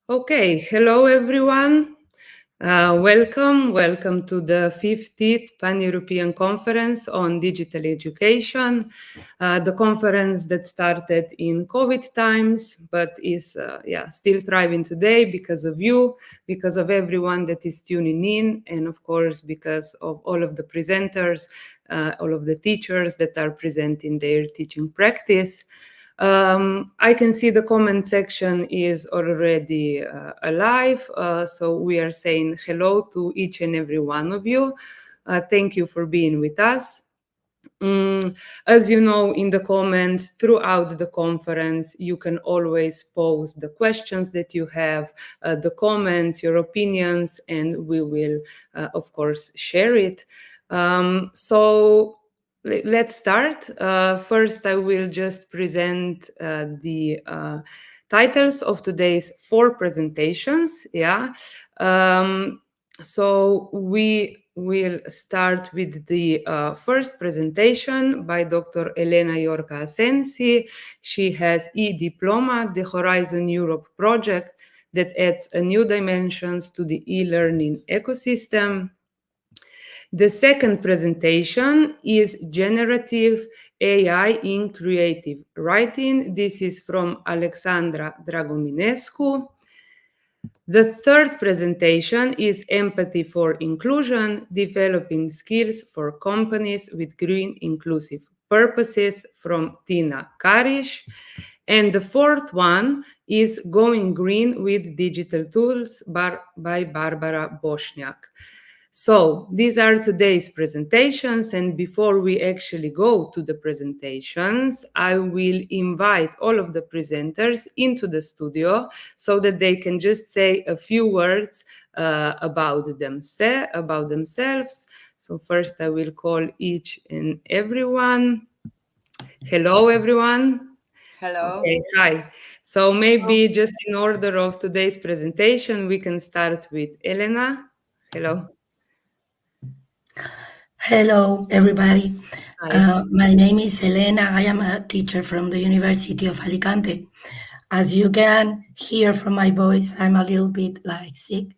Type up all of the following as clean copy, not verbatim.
Okay, hello everyone. Welcome to the 50th Pan-European Conference on Digital Education, the conference that started in COVID times, but is still thriving today because of you, because of everyone that is tuning in, and of course, because of all of the presenters, all of the teachers that are presenting their teaching practice. I can see the comment section is already alive, so we are saying hello to each and every one of you. Thank you for being with us. As you know, in the comments throughout the conference, you can always pose the questions that you have, the comments, your opinions, and we will, of course, share it. So let's start. First, I will just present the titles of today's 4 presentations. So we will start with the first presentation by Dr. Elena Llorca-Asensi. She has e-DIPLOMA, the Horizon Europe project that adds a new dimensions to the e-learning ecosystem. The second presentation is Generative AI in Creative Writing. This is from Alexandra Dragomirescu. The third presentation is Empathy for Inclusion, Developing Skills for Companies with Green Inclusive Purposes from Tina Kariž. And the fourth one is Going Green with Digital Tools by Barbara Bošnjak. So these are today's presentations, and before we actually go to the presentations, I will invite all of the presenters into the studio so that they can just say a few words about themselves. So first I will call each and everyone. Hello, everyone. Hello. Okay, hi. So maybe just in order of today's presentation, we can start with Elena. Hello. Hello, everybody. My name is Elena. I am a teacher from the University of Alicante. As you can hear from my voice, I'm a little bit sick,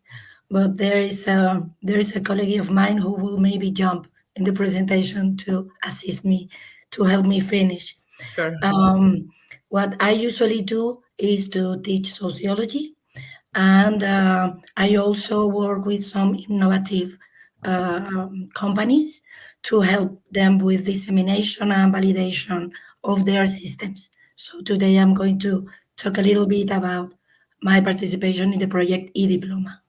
but there is a colleague of mine who will maybe jump in the presentation to assist me, to help me finish. Sure. What I usually do is to teach sociology, and I also work with some innovative companies to help them with dissemination and validation of their systems. So today I'm going to talk a little bit about my participation in the project e-DIPLOMA.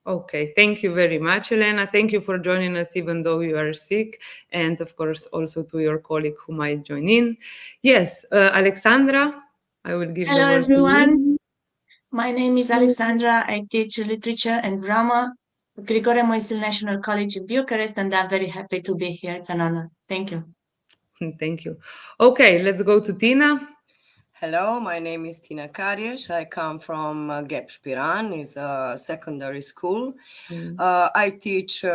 Okay, thank you very much, Elena. Thank you for joining us even though you are sick, and of course also to your colleague who might join in. Yes, Alexandra, I will give Hello, the word everyone. to you. My name is Alexandra. I teach literature and grammar at Grigore Moisil National College in Bucharest, and I'm very happy to be here. It's an honor. Thank you. Thank you. Okay, let's go to Tina. Hello, my name is Tina Kariž. I come from GEPŠ Piran, is a secondary school. I teach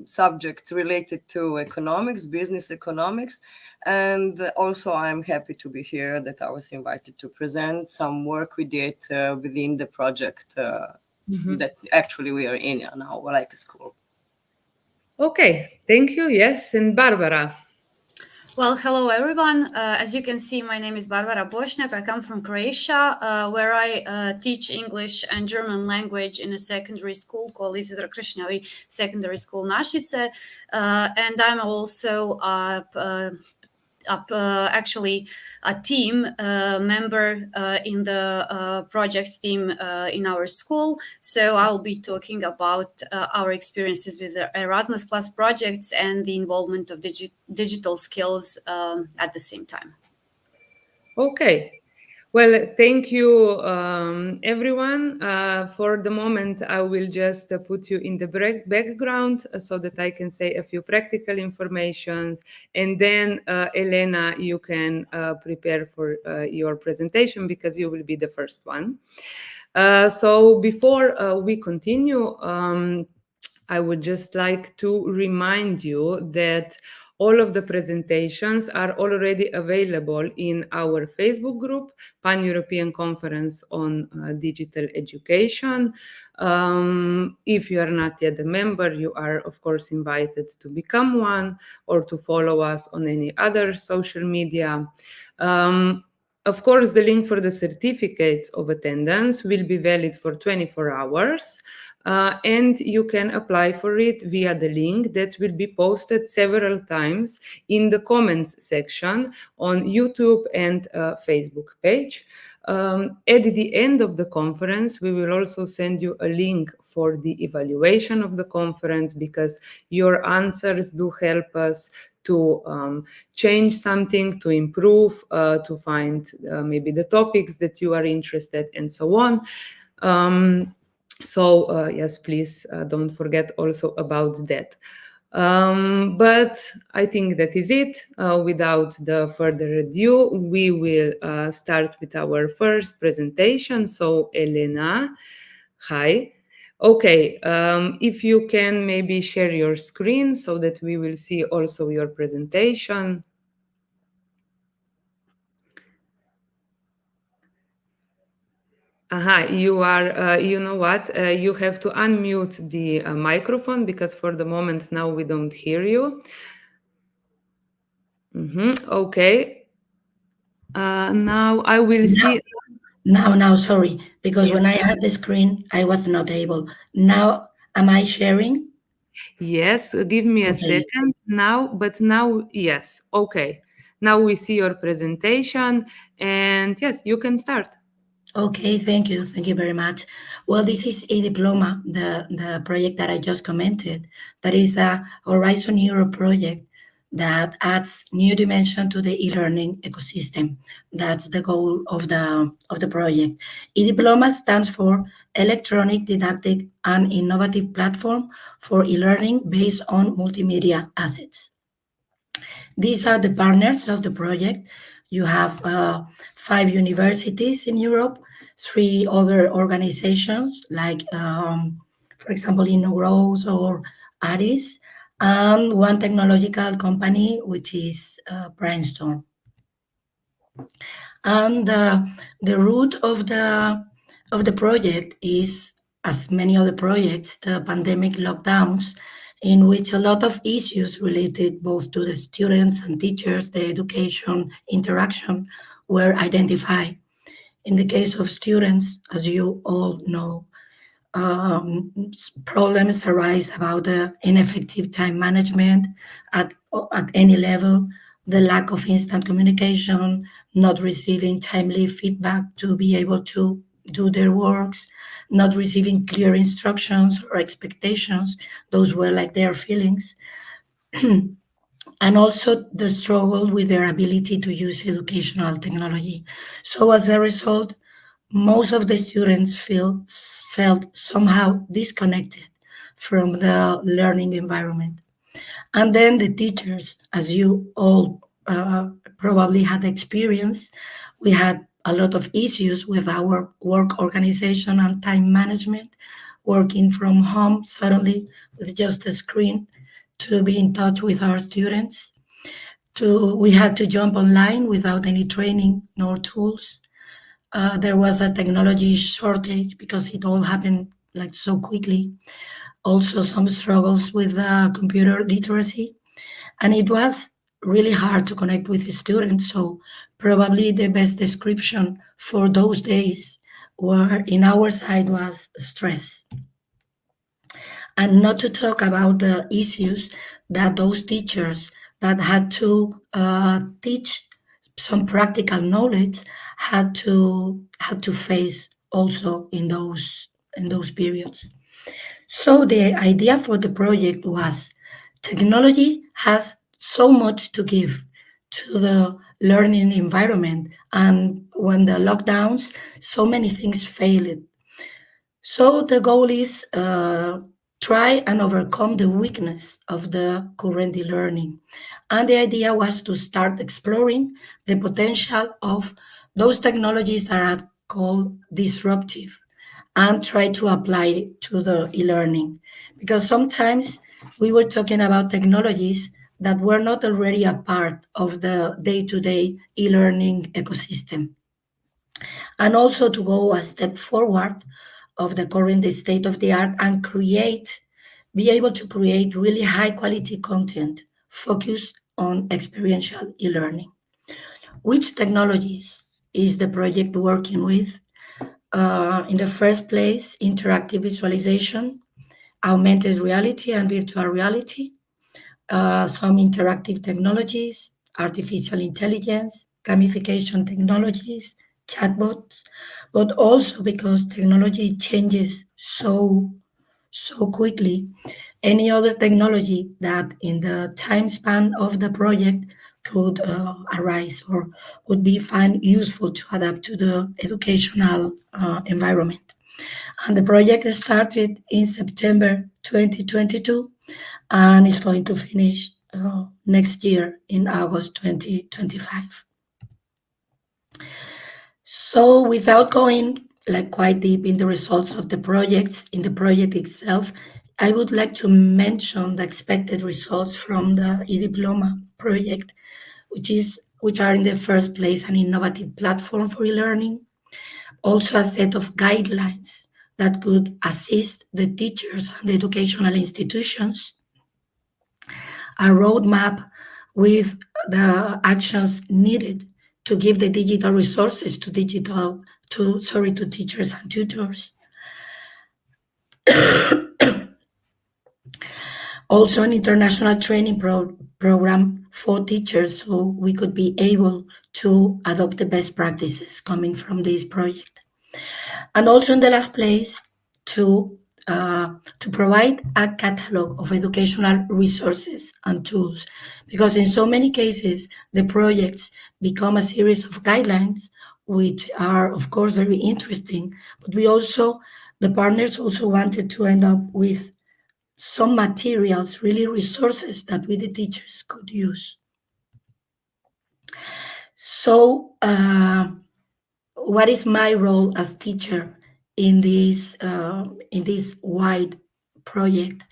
subjects related to economics, business economics, and also I'm happy to be here that I was invited to present some work we did within the project that actually we are in now, like a school. Okay, thank you. Yes, and Barbara. Well, hello, everyone. As you can see, my name is Barbara Bošnjak. I come from Croatia, where I teach English and German language in a secondary school called Isidor Kršnjavi Secondary School Našice. And I'm also actually a team member in the project team in our school. So I will be talking about our experiences with the Erasmus Plus projects and the involvement of digital skills at the same time. Okay. Well, thank you, everyone. For the moment, I will just put you in the background so that I can say a few practical information. And then, Elena, you can prepare for your presentation because you will be the first one. So before we continue, I would just like to remind you that all of the presentations are already available in our Facebook group, Pan-European Conference on Digital Education. If you are not yet a member, you are, of course, invited to become one or to follow us on any other social media. Of course, the link for the certificates of attendance will be valid for 24 hours. And you can apply for it via the link that will be posted several times in the comments section on YouTube and Facebook page. At the end of the conference, we will also send you a link for the evaluation of the conference because your answers do help us to change something, to improve, to find maybe the topics that you are interested in, and so on. So yes, please don't forget also about that. But I think that is it. Without the further ado, we will start with our first presentation. So Elena, hi. Okay, if you can maybe share your screen so that we will see also your presentation. You are, you know what, you have to unmute the microphone because for the moment now we don't hear you. Okay. Now I will see. Now, sorry, because when I had the screen, I was not able. Now, am I sharing? Yes, give me a second now, but now, yes, okay. Now we see your presentation and yes, you can start. Okay, thank you very much. Well, this is e-DIPLOMA, the project that I just commented. That is a Horizon Europe project that adds new dimension to the e-learning ecosystem. That's the goal of the project. e-DIPLOMA stands for Electronic Didactic and Innovative Platform for e-learning based on multimedia assets. These are the partners of the project. You have 5 universities in Europe, 3 other organizations like, for example, InnoGrows or Aris, and 1 technological company, which is Brainstorm. And the root of the project is, as many other projects, the pandemic lockdowns, in which a lot of issues related both to the students and teachers, the education interaction, were identified. In the case of students, as you all know, problems arise about the ineffective time management at any level, the lack of instant communication, not receiving timely feedback to be able to do their works, not receiving clear instructions or expectations. Those were like their feelings. And also the struggle with their ability to use educational technology. So as a result, most of the students felt somehow disconnected from the learning environment. And then the teachers, as you all probably had experienced, we had a lot of issues with our work organization and time management, working from home suddenly with just a screen to be in touch with our students. We had to jump online without any training nor tools. There was a technology shortage because it all happened like so quickly. Also some struggles with computer literacy. And it was really hard to connect with the students. So probably the best description for those days were in our side was stress. And not to talk about the issues that those teachers that had to teach some practical knowledge had to face also in those periods. So the idea for the project was technology has so much to give to the learning environment, and when the lockdowns, so many things failed. So the goal is try and overcome the weakness of the current e-learning. And the idea was to start exploring the potential of those technologies that are called disruptive and try to apply it to the e-learning. Because sometimes we were talking about technologies that were not already a part of the day-to-day e-learning ecosystem. And also to go a step forward of the current state of the art and be able to create really high quality content focused on experiential e-learning. Which technologies is the project working with? In the first place, interactive visualization, augmented reality and virtual reality, some interactive technologies, artificial intelligence, gamification technologies, chatbots, but also because technology changes so quickly, any other technology that in the time span of the project could arise or would be found useful to adapt to the educational environment. And the project started in September 2022 and is going to finish next year in August 2025. So without going quite deep in the results of the projects, in the project itself, I would like to mention the expected results from the e-DIPLOMA project, which are in the first place an innovative platform for e-learning, also a set of guidelines that could assist the teachers and the educational institutions, a roadmap with the actions needed to give the digital resources to teachers and tutors. Also an international training program for teachers, so we could be able to adopt the best practices coming from this project. And also in the last place, to provide a catalog of educational resources and tools, because in so many cases, the projects become a series of guidelines, which are, of course, very interesting, but the partners also wanted to end up with some materials, really resources that we, the teachers, could use. So, what is my role as teacher in this wide project?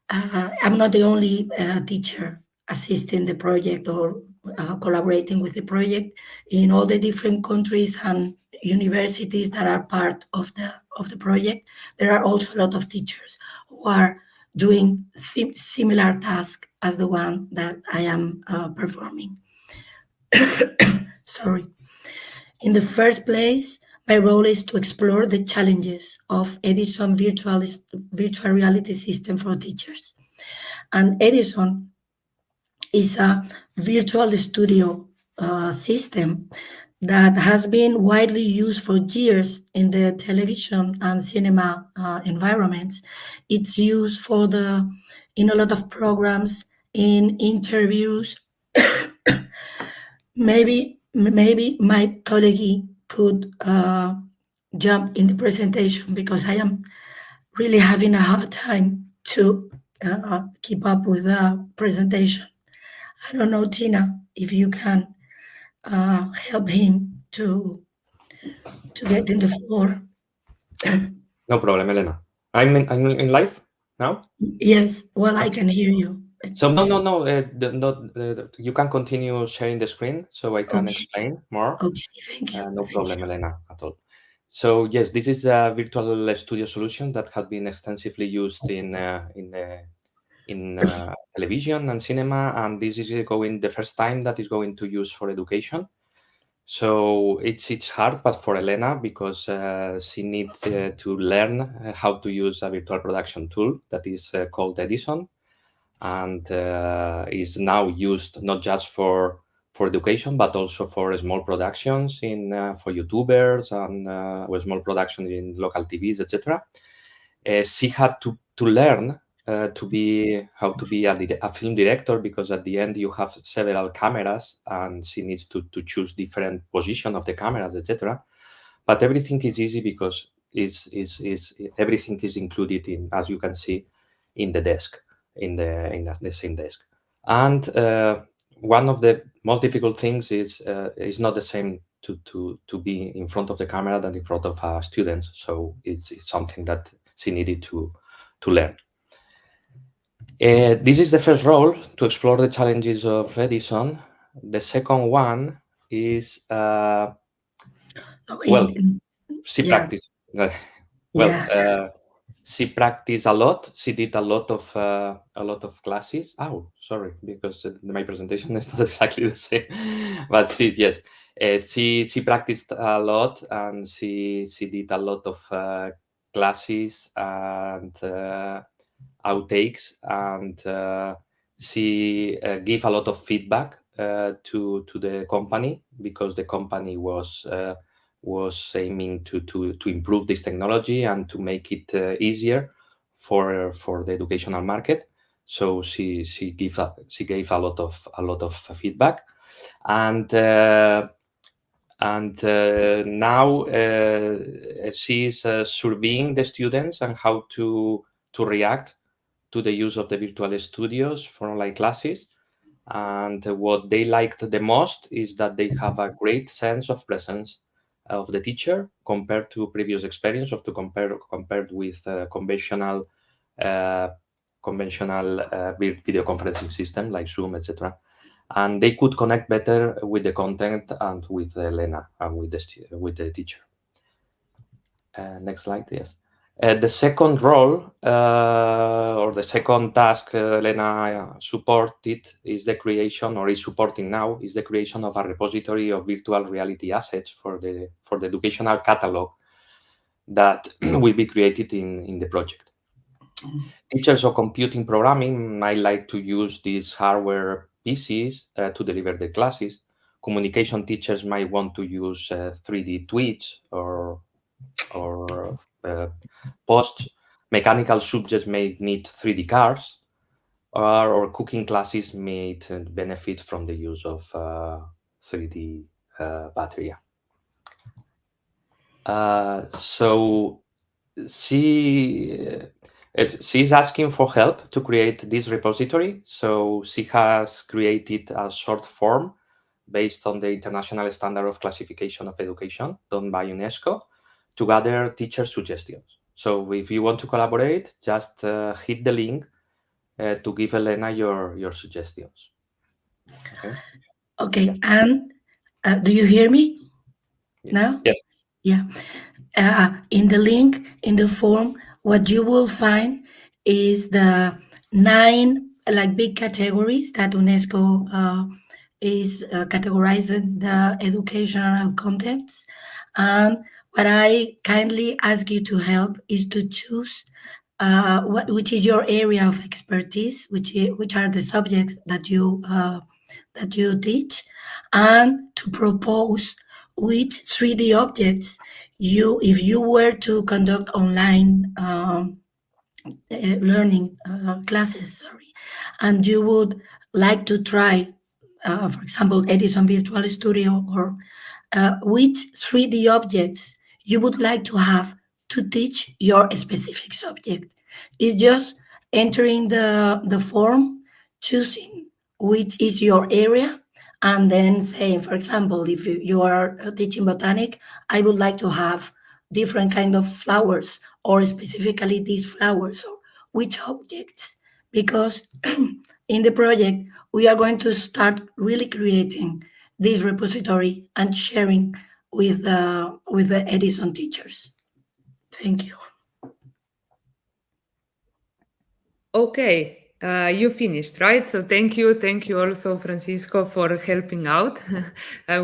I'm not the only teacher assisting the project or collaborating with the project. In all the different countries and universities that are part of the project, there are also a lot of teachers who are doing similar tasks as the one that I am performing. Sorry. In the first place, my role is to explore the challenges of Edison virtual reality system for teachers. And Edison is a virtual studio system that has been widely used for years in the television and cinema environments. It's used in a lot of programs, in interviews. Maybe my colleague could jump in the presentation, because I am really having a hard time to keep up with the presentation. I don't know, Tina, if you can help him to get in the floor. No problem, Elena. I'm in live now? Yes, well, I can hear you. So no. You can continue sharing the screen so I can explain more. Okay, thank you. No problem, Elena, at all. So yes, this is the virtual studio solution that has been extensively used in television and cinema, and this is the first time that is going to use for education. So it's hard, but for Elena, because she needs to learn how to use a virtual production tool that is called Edison. and is now used not just for education, but also for small productions for YouTubers and with small productions in local TVs, etc. She had to learn how to be a film director, because at the end you have several cameras and she needs to choose different position of the cameras, etc. But everything is easy because everything is included in, as you can see, in the desk, in the same desk. And one of the most difficult things is not the same to be in front of the camera than in front of students. So it's something that she needed to learn. This is the first role, to explore the challenges of Edison. The second one is she practiced. She practiced a lot. She did a lot of classes. Oh, sorry, because my presentation is not exactly the same. But she practiced a lot, and she did a lot of classes and outtakes, and she gave a lot of feedback to the company, because the company was aiming to improve this technology and to make it easier for the educational market. So she gave a lot of feedback, and now she is surveying the students and how to react to the use of the virtual studios for online classes. And what they liked the most is that they have a great sense of presence of the teacher compared to previous experience, compared with conventional video conferencing system like Zoom, etc. And they could connect better with the content and with Elena and with the teacher. Next slide, yes. The second role or the second task Elena supported is the creation, or is supporting now, is the creation of a repository of virtual reality assets for the educational catalog that will be created in the project. Teachers of computing programming might like to use these hardware PCs to deliver the classes. Communication teachers might want to use 3D tweets or posts. Mechanical subjects may need 3D cars, or cooking classes may benefit from the use of 3D battery. So she's asking for help to create this repository. So she has created a short form based on the International Standard of Classification of Education done by UNESCO to gather teacher suggestions. So if you want to collaborate, just hit the link to give Elena your suggestions. Okay, and do you hear me now? Yes. Yeah. In the link, in the form, what you will find is the 9 big categories that UNESCO is categorizing the educational contents. And what I kindly ask you to help is to choose which is your area of expertise, which are the subjects that you teach, and to propose which 3D objects if you were to conduct online learning classes, and you would like to try, for example, Edison Virtual Studio, or which 3D objects you would like to have to teach your specific subject. It's just entering the form, choosing which is your area, and then saying, for example, if you are teaching botanic, I would like to have different kind of flowers, or specifically these flowers, or which objects, because in the project, we are going to start really creating this repository and sharing with the Edison teachers. Thank you. Okay, You finished, right? So thank you also, Francisco, for helping out.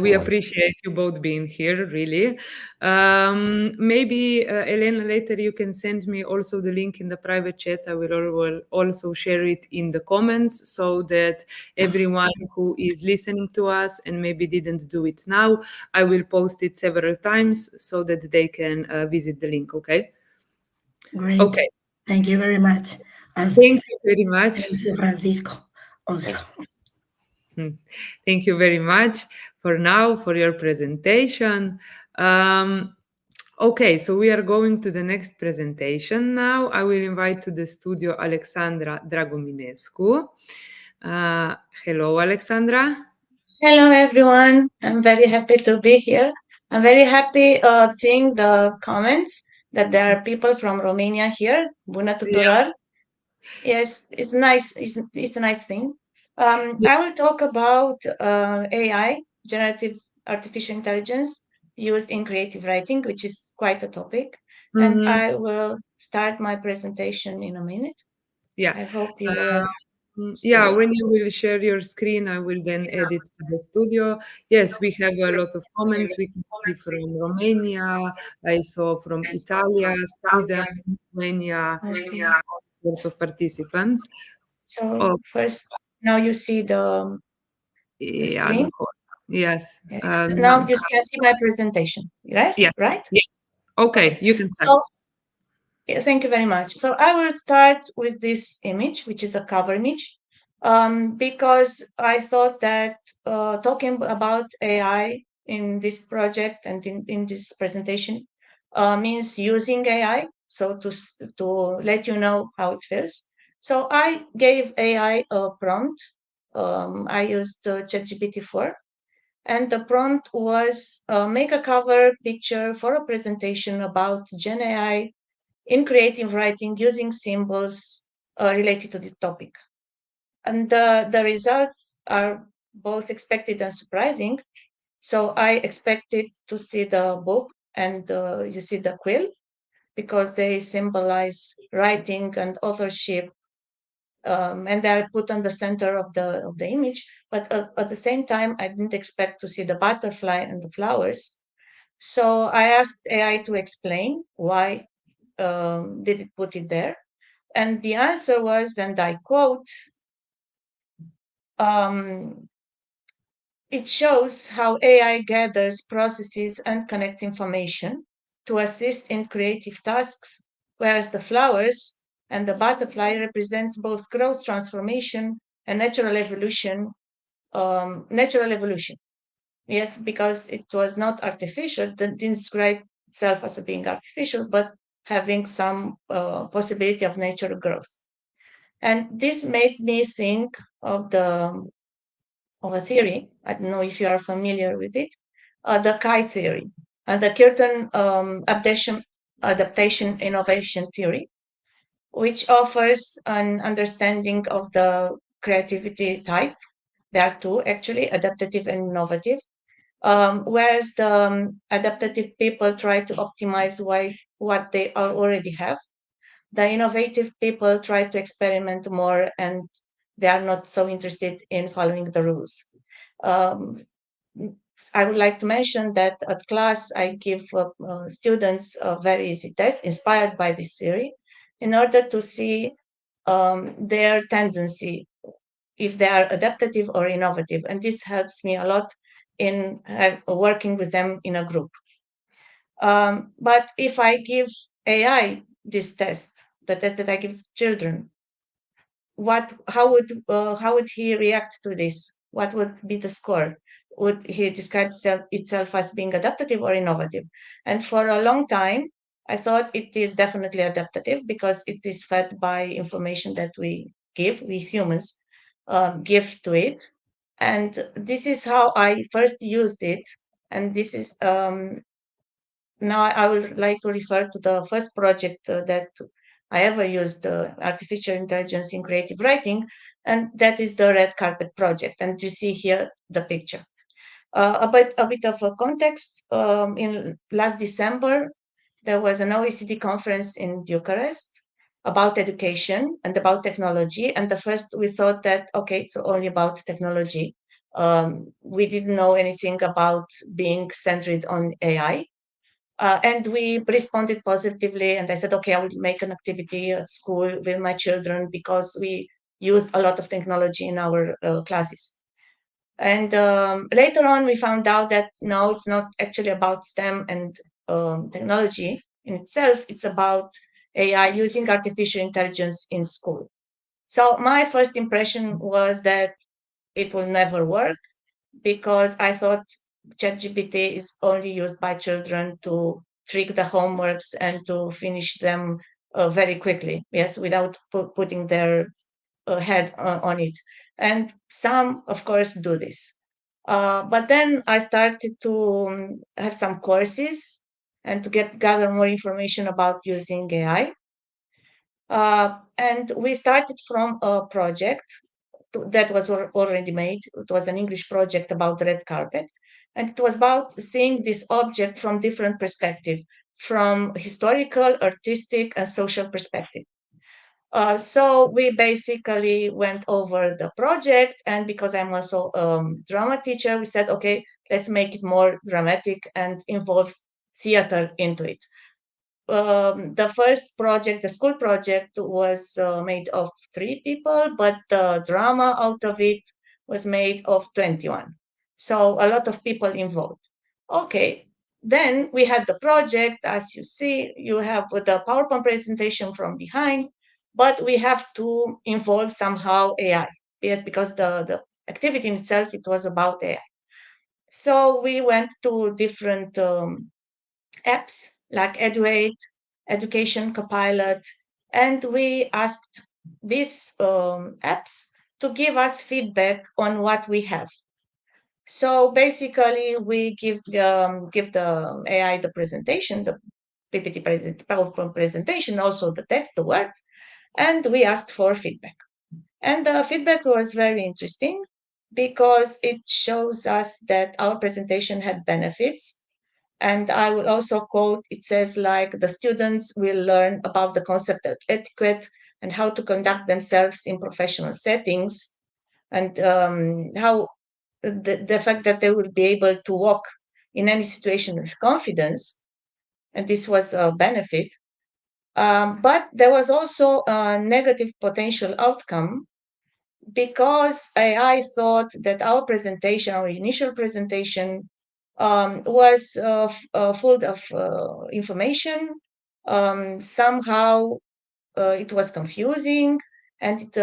We appreciate you both being here, really. Maybe, Elena, later you can send me also the link in the private chat. I will also share it in the comments so that everyone who is listening to us and maybe didn't do it now, I will post it several times so that they can visit the link, okay? Great. Okay. Thank you very much. And thank you very much. Thank you, Francisco, also. Thank you very much for now, for your presentation. Okay, so we are going to the next presentation now. I will invite to the studio Alexandra Dragomirescu. Hello, Alexandra. Hello, everyone. I'm very happy to be here. I'm very happy seeing the comments that there are people from Romania here. Bună tuturor. Yes, it's nice. It's a nice thing. I will talk about AI, generative artificial intelligence, used in creative writing, which is quite a topic. And I will start my presentation in a minute. Yeah. I hope you will. Yeah, when you will share your screen, I will then add it to the studio. Yes, we have a lot of comments. We can see from Romania, I saw from Italy, Sweden, Lithuania, lots of participants. So first, now you see the screen? Yes. Now you can see my presentation, yes? Yes. Right? Yes. Okay, you can start. So, thank you very much. So I will start with this image, which is a cover image, because I thought that talking about AI in this project and in this presentation means using AI. So to let you know how it feels. So I gave AI a prompt. I used ChatGPT-4. And the prompt was make a cover picture for a presentation about Gen AI in creative writing using symbols related to this topic. And the results are both expected and surprising. So I expected to see the book and you see the quill because they symbolize writing and authorship, and they are put on the center of the image. But at the same time, I didn't expect to see the butterfly and the flowers. So I asked AI to explain why did it put it there. And the answer was, and I quote, it shows how AI gathers, processes, and connects information to assist in creative tasks, whereas the flowers and the butterfly represents both growth transformation and natural evolution. Yes, because it was not artificial, didn't describe itself as being artificial, but having some possibility of natural growth. And this made me think of a theory. I don't know if you are familiar with it, the Chi theory, and the Curtin adaptation innovation theory, which offers an understanding of the creativity type. There are two, actually, adaptive and innovative. Whereas the adaptive people try to optimize what they already have, the innovative people try to experiment more and they are not so interested in following the rules. I would like to mention that at class, I give students a very easy test inspired by this theory in order to see their tendency, if they are adaptive or innovative. And this helps me a lot in working with them in a group. But if I give AI this test, the test that I give children, how would he react to this? What would be the score? Would he describe itself as being adaptive or innovative? And for a long time, I thought it is definitely adaptive because it is fed by information that we humans give to it. And this is how I first used it. And this is now I would like to refer to the first project that I ever used artificial intelligence in creative writing, and that is the Red Carpet Project. And you see here the picture. A bit of a context. In last December, there was an OECD conference in Bucharest, about education and about technology. And at first we thought that, okay, it's only about technology. We didn't know anything about being centered on AI. And we responded positively. And I said, okay, I will make an activity at school with my children because we use a lot of technology in our classes. And later on, we found out that no, it's not actually about STEM and technology in itself. It's about AI, using artificial intelligence in school. So my first impression was that it will never work because I thought ChatGPT is only used by children to trick the homeworks and to finish them very quickly, yes, without putting their head on it. And some, of course, do this. But then I started to have some courses and to gather more information about using AI. And we started from a project that was already made. It was an English project about red carpet. And it was about seeing this object from different perspectives, from historical, artistic, and social perspective. So we basically went over the project, and because I'm also a drama teacher, we said, okay, let's make it more dramatic and involve theater into it. The first project, the school project, was made of 3 people, but the drama out of it was made of 21. So a lot of people involved. Okay, then we had the project. As you see, you have the PowerPoint presentation from behind, but we have to involve somehow AI. Yes, because the activity in itself, it was about AI. So we went to different apps like Eduate, Education Copilot, and we asked these apps to give us feedback on what we have. So basically, we give the AI the presentation, the PPT PowerPoint presentation, also the text, the word, and we asked for feedback. And the feedback was very interesting because it shows us that our presentation had benefits. And I will also quote, it says like the students will learn about the concept of etiquette and how to conduct themselves in professional settings, and how the fact that they will be able to walk in any situation with confidence. And this was a benefit. But there was also a negative potential outcome because I thought that our presentation, our initial presentation, was full of information. Somehow it was confusing, and it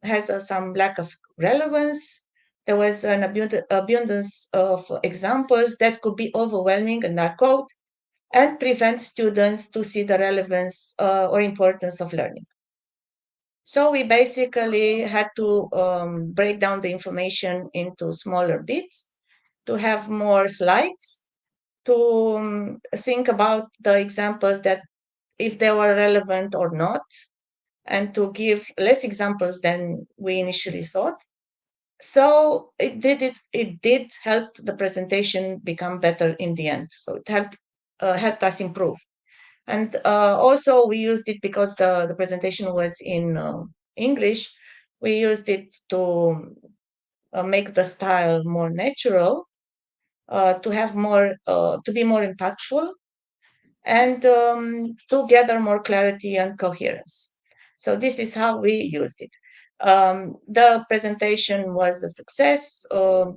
has some lack of relevance. There was an abundance of examples that could be overwhelming, and I quote, and prevent students to see the relevance or importance of learning. So we basically had to break down the information into smaller bits, to have more slides, to think about the examples that if they were relevant or not, and to give less examples than we initially thought. So it did help the presentation become better in the end. So it helped us improve. And also we used it because the presentation was in English. We used it to make the style more natural, to have more, to be more impactful, and to gather more clarity and coherence. So this is how we used it. The presentation was a success.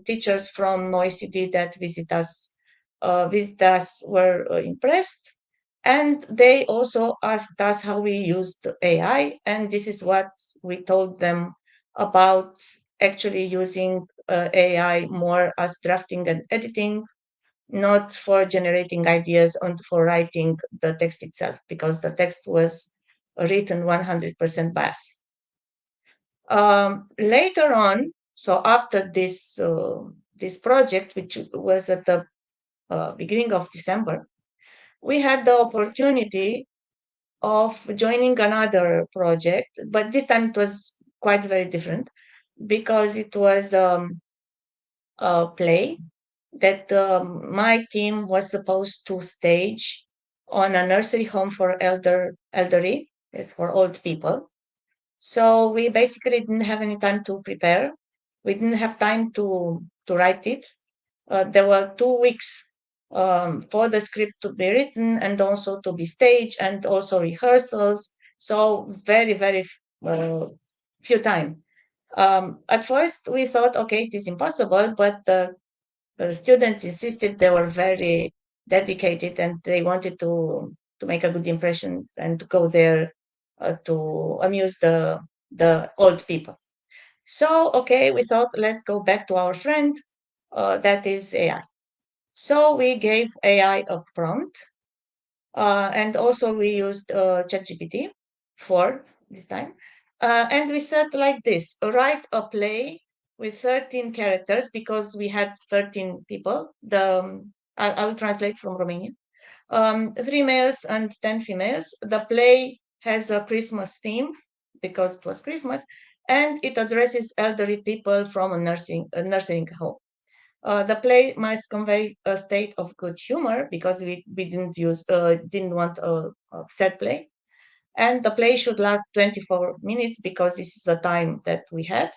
Teachers from OECD that visit us were impressed. And they also asked us how we used AI. And this is what we told them about actually using AI more as drafting and editing, not for generating ideas and for writing the text itself, because the text was written 100% by us. Later on, so after this project, which was at the beginning of December, we had the opportunity of joining another project, but this time it was quite very different because it was a play that my team was supposed to stage on a nursery home for elderly. is for old people. So we basically didn't have any time to prepare. We didn't have time to write it. There were 2 weeks for the script to be written and also to be staged and also rehearsals. So very, very few time. At first we thought, okay, it is impossible, but the students insisted. They were very dedicated and they wanted to make a good impression and to go there to amuse the old people. So, okay, we thought, let's go back to our friend, that is AI. So we gave AI a prompt, and also we used ChatGPT 4 this time. And we said like this, write a play with 13 characters because we had 13 people. I will translate from Romanian. 3 males and 10 females. The play has a Christmas theme because it was Christmas, and it addresses elderly people from a nursing home. The play must convey a state of good humor because we didn't want a sad play, and the play should last 24 minutes because this is the time that we had,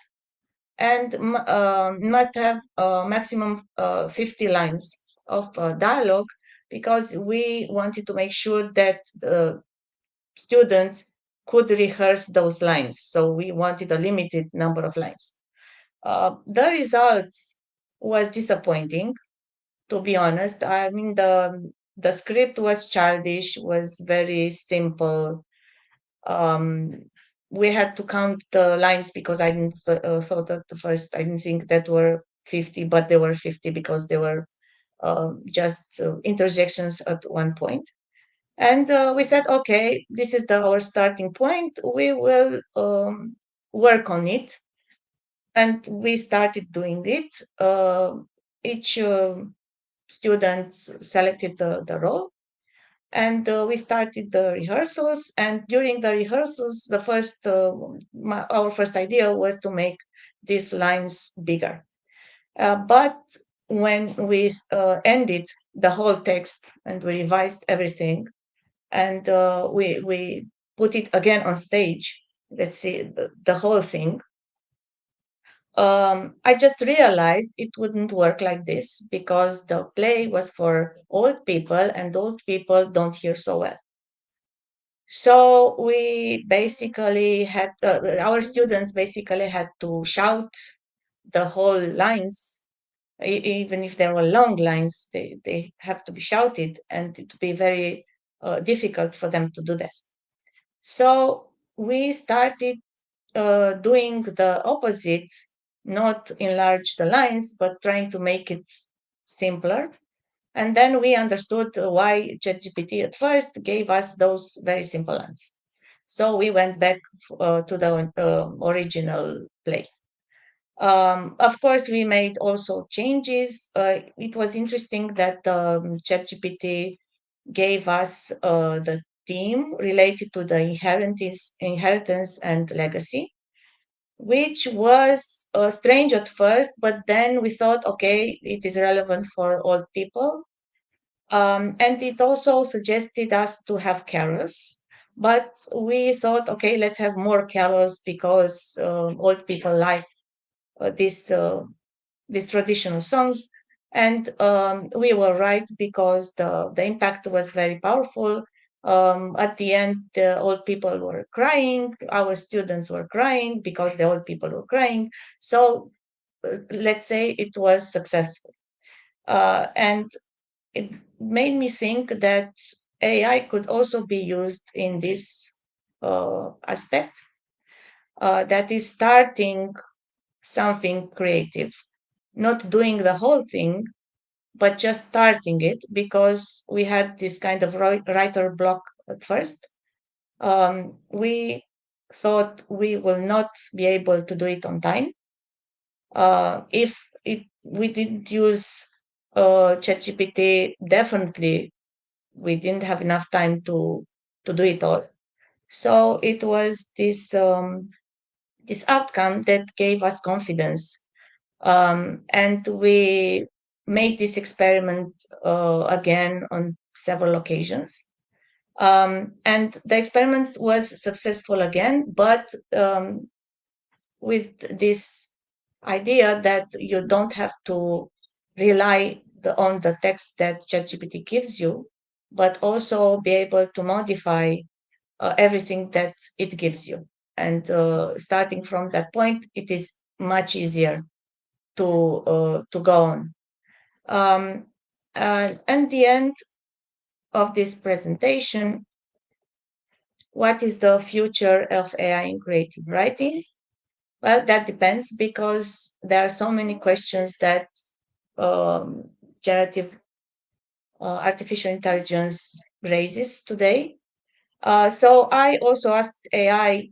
and must have a maximum 50 lines of dialogue because we wanted to make sure that the students could rehearse those lines. So we wanted a limited number of lines. The result was disappointing, to be honest. I mean, the script was childish, was very simple. We had to count the lines because I didn't thought at the first, I didn't think that were 50, but they were 50 because they were just interjections at one point. And we said, okay, this is our starting point. We will work on it. And we started doing it. Each student selected the role. And we started the rehearsals. And during the rehearsals, our first idea was to make these lines bigger. But when we ended the whole text and we revised everything, and we put it again on stage, let's see the whole thing, I just realized it wouldn't work like this because the play was for old people and old people don't hear so well. So we basically had, our students basically had to shout the whole lines. Even if there were long lines, they have to be shouted, and it would be very difficult for them to do this. So we started doing the opposite, not enlarge the lines, but trying to make it simpler. And then we understood why ChatGPT at first gave us those very simple lines. So we went back to the original play. Of course, we made also changes. It was interesting that ChatGPT gave us the theme related to the inheritance and legacy, which was strange at first, but then we thought, okay, it is relevant for old people. And it also suggested us to have carols, but we thought, okay, let's have more carols because old people like these traditional songs. And we were right because the impact was very powerful. At the end, the old people were crying. Our students were crying because the old people were crying. So let's say it was successful. And it made me think that AI could also be used in this aspect, that is starting something creative, not doing the whole thing, but just starting it, because we had this kind of writer block at first. We thought we will not be able to do it on time. If we didn't use ChatGPT, definitely we didn't have enough time to do it all. So it was this outcome that gave us confidence. And we made this experiment again on several occasions. And the experiment was successful again, but with this idea that you don't have to rely on the text that ChatGPT gives you, but also be able to modify everything that it gives you. And starting from that point, it is much easier to go on. And the end of this presentation, what is the future of AI in creative writing? Well, that depends, because there are so many questions that generative artificial intelligence raises today. So I also asked AI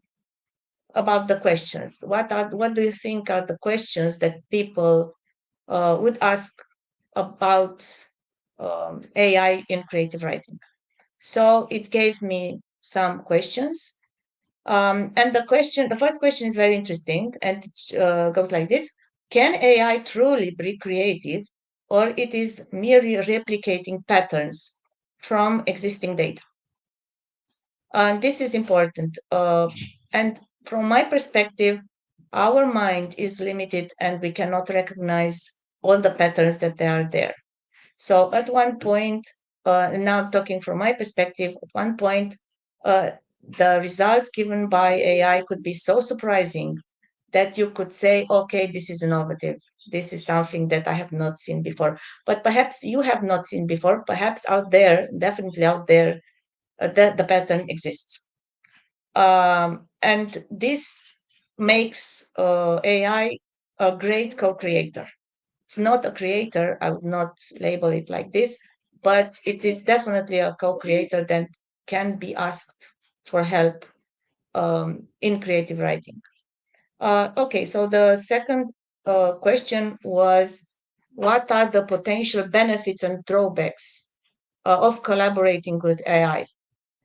about the questions. What do you think are the questions that people would ask about AI in creative writing? So it gave me some questions. And the first question is very interesting, and it goes like this: can AI truly be creative, or it is merely replicating patterns from existing data? And this is important. And from my perspective, our mind is limited, and we cannot recognize all the patterns that are there. So at one point, now I'm talking from my perspective, at one point, the result given by AI could be so surprising that you could say, okay, this is innovative. This is something that I have not seen before. But perhaps you have not seen before. Perhaps out there, definitely out there, the pattern exists. And this makes AI a great co-creator. It's not a creator, I would not label it like this, but it is definitely a co-creator that can be asked for help in creative writing. Okay, so the second question was, what are the potential benefits and drawbacks of collaborating with AI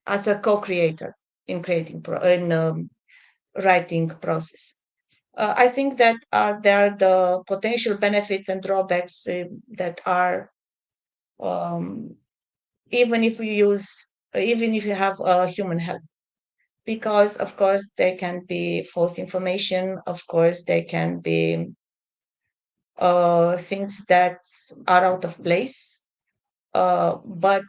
as a co-creator in writing process? I think that there are the potential benefits and drawbacks that are even if you have human help, because of course there can be false information, of course there can be things that are out of place, but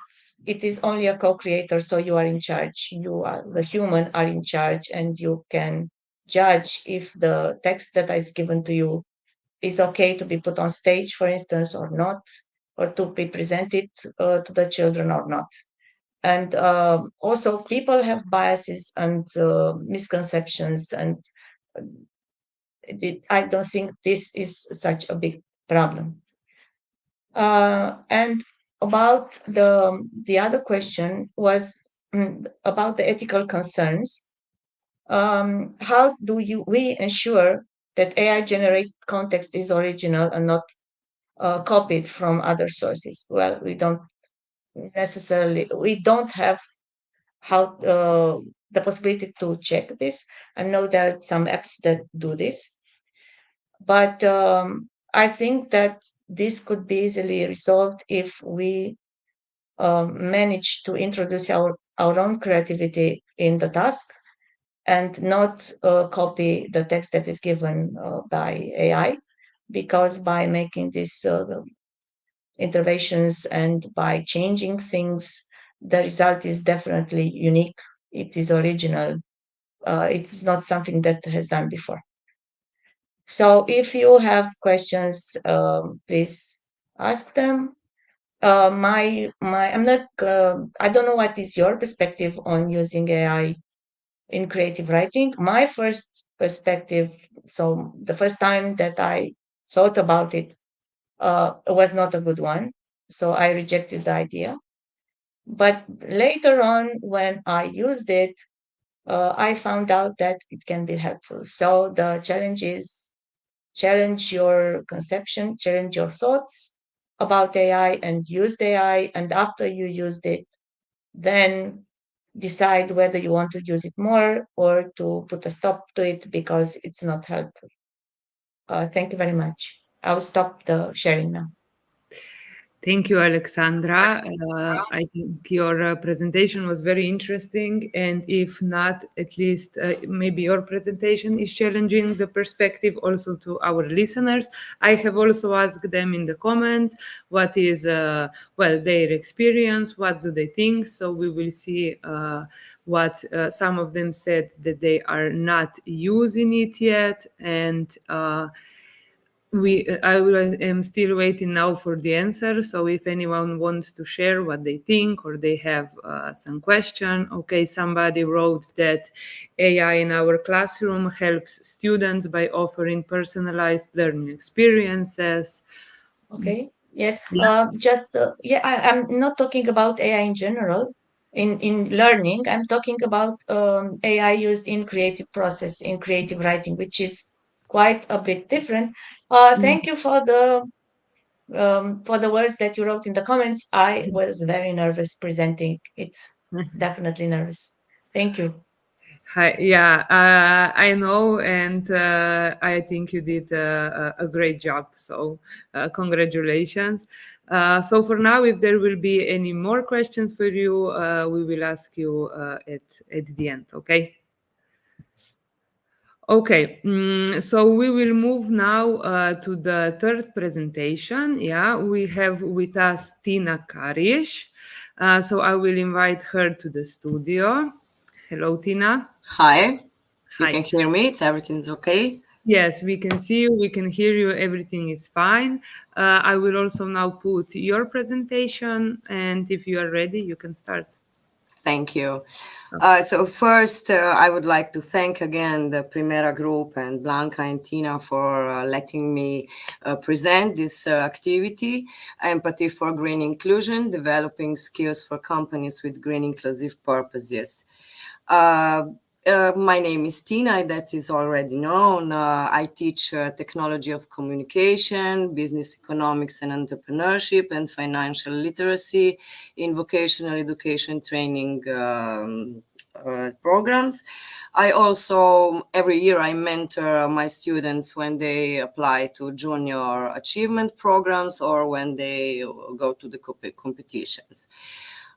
it is only a co-creator, so you are in charge. The human are in charge, and you can judge if the text that is given to you is okay to be put on stage, for instance, or not, or to be presented to the children or not. And also people have biases and misconceptions, and I don't think this is such a big problem. And about the other question was about the ethical concerns. How do we ensure that AI generated context is original and not copied from other sources? Well, we don't have the possibility to check this. I know there are some apps that do this, but I think that this could be easily resolved if we manage to introduce our own creativity in the task and not copy the text that is given by AI, because by making these interventions and by changing things, the result is definitely unique. It is original. It is not something that has done before. So if you have questions, please ask them. I'm not. I don't know what is your perspective on using AI in creative writing. My first perspective, so the first time that I thought about it, was not a good one. So I rejected the idea. But later on, when I used it, I found out that it can be helpful. So the challenge is challenge your conception, challenge your thoughts about AI, and use the AI. And after you used it, then decide whether you want to use it more or to put a stop to it because it's not helpful. Thank you very much. I'll stop the sharing now. Thank you, Alexandra. I think your presentation was very interesting, and if not, at least maybe your presentation is challenging the perspective also to our listeners. I have also asked them in the comments what is, their experience, what do they think, so we will see what some of them said that they are not using it yet, and am still waiting now for the answer. So if anyone wants to share what they think or they have some question. Okay, somebody wrote that AI in our classroom helps students by offering personalized learning experiences. Okay. Yes. Yeah. I'm not talking about AI in general. In learning, I'm talking about AI used in creative process, in creative writing, which is quite a bit different. Thank you for the words that you wrote in the comments. I was very nervous presenting it. Definitely nervous. Thank you. Hi, yeah, I know, and I think you did a great job. So congratulations. So for now, if there will be any more questions for you, we will ask you at the end. Okay. Okay, so we will move now to the third presentation. Yeah, we have with us Tina Kariž. So I will invite her to the studio. Hello, Tina. Hi. You Hi. can hear me? Everything's okay? Yes, we can see you, we can hear you, everything is fine. I will also now put your presentation, and if you are ready, you can start. Thank you. So first, I would like to thank again the Primera Group and Blanca and Tina for letting me present this activity, Empathy for Green Inclusion, Developing Skills for Companies with Green Inclusive Purposes. My name is Tina, that is already known. I teach technology of communication, business economics and entrepreneurship, and financial literacy in vocational education training programs. I also, every year, I mentor my students when they apply to junior achievement programs or when they go to the competitions.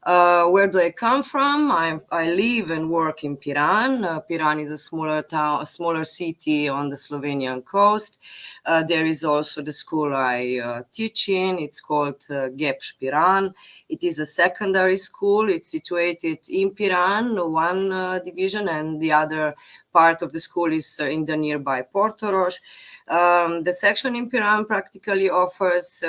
Where do I come from? I live and work in Piran. Piran is a smaller town, a smaller city on the Slovenian coast. There is also the school I teach in. It's called GEPŠ Piran. It is a secondary school. It's situated in Piran, one division, and the other part of the school is in the nearby Portorož. The section in Piran practically offers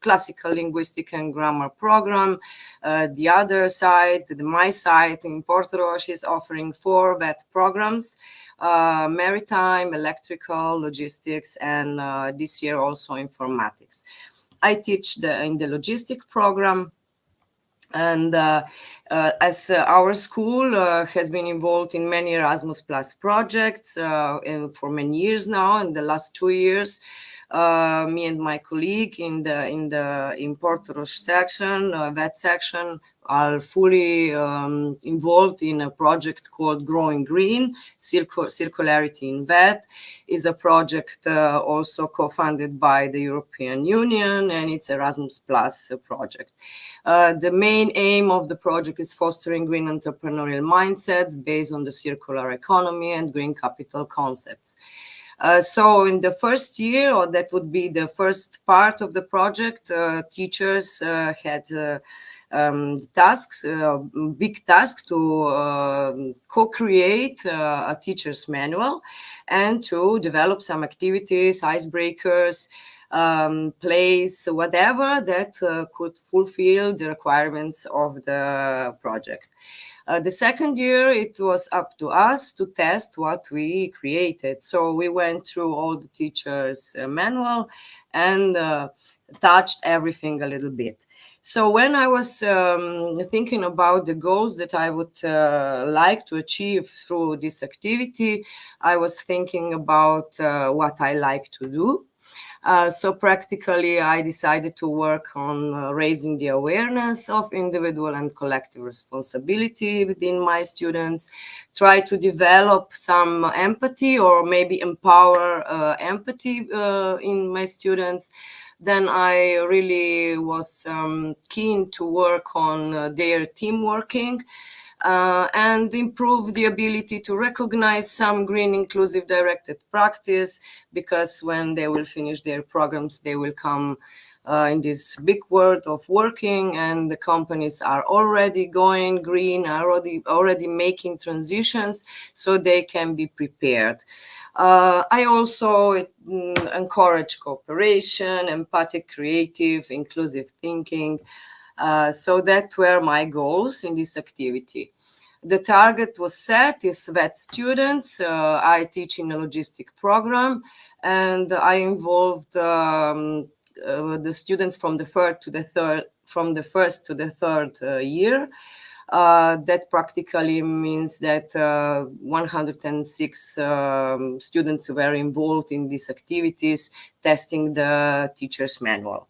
classical linguistic and grammar program. The other side, my side in Portorož, is offering 4 VET programs, maritime, electrical, logistics, and this year also informatics. I teach in the logistic program. And as our school has been involved in many Erasmus Plus projects and for many years now, in the last 2 years, me and my colleague in Portorož section, VET section, are fully involved in a project called Growing Green, Circularity in VET. Is a project also co-funded by the European Union, and it's Erasmus Plus project. The main aim of the project is fostering green entrepreneurial mindsets based on the circular economy and green capital concepts. So in the first year, or that would be the first part of the project, teachers had big tasks to co-create a teacher's manual and to develop some activities, icebreakers, plays, whatever that could fulfill the requirements of the project. The second year, it was up to us to test what we created. So we went through all the teachers' manual and touched everything a little bit. So when I was thinking about the goals that I would like to achieve through this activity, I was thinking about what I like to do. So practically, I decided to work on raising the awareness of individual and collective responsibility within my students, try to develop some empathy or maybe empower empathy in my students. Then I really was keen to work on their team working and improve the ability to recognize some green inclusive directed practice, because when they will finish their programs, they will come in this big world of working, and the companies are already going green, are already making transitions, so they can be prepared. I also encourage cooperation, empathic, creative, inclusive thinking. So that were my goals in this activity. The target was set is vet students. I teach in a logistic program, and I involved the students from the first to the third year. That practically means that 106 students were involved in these activities, testing the teacher's manual.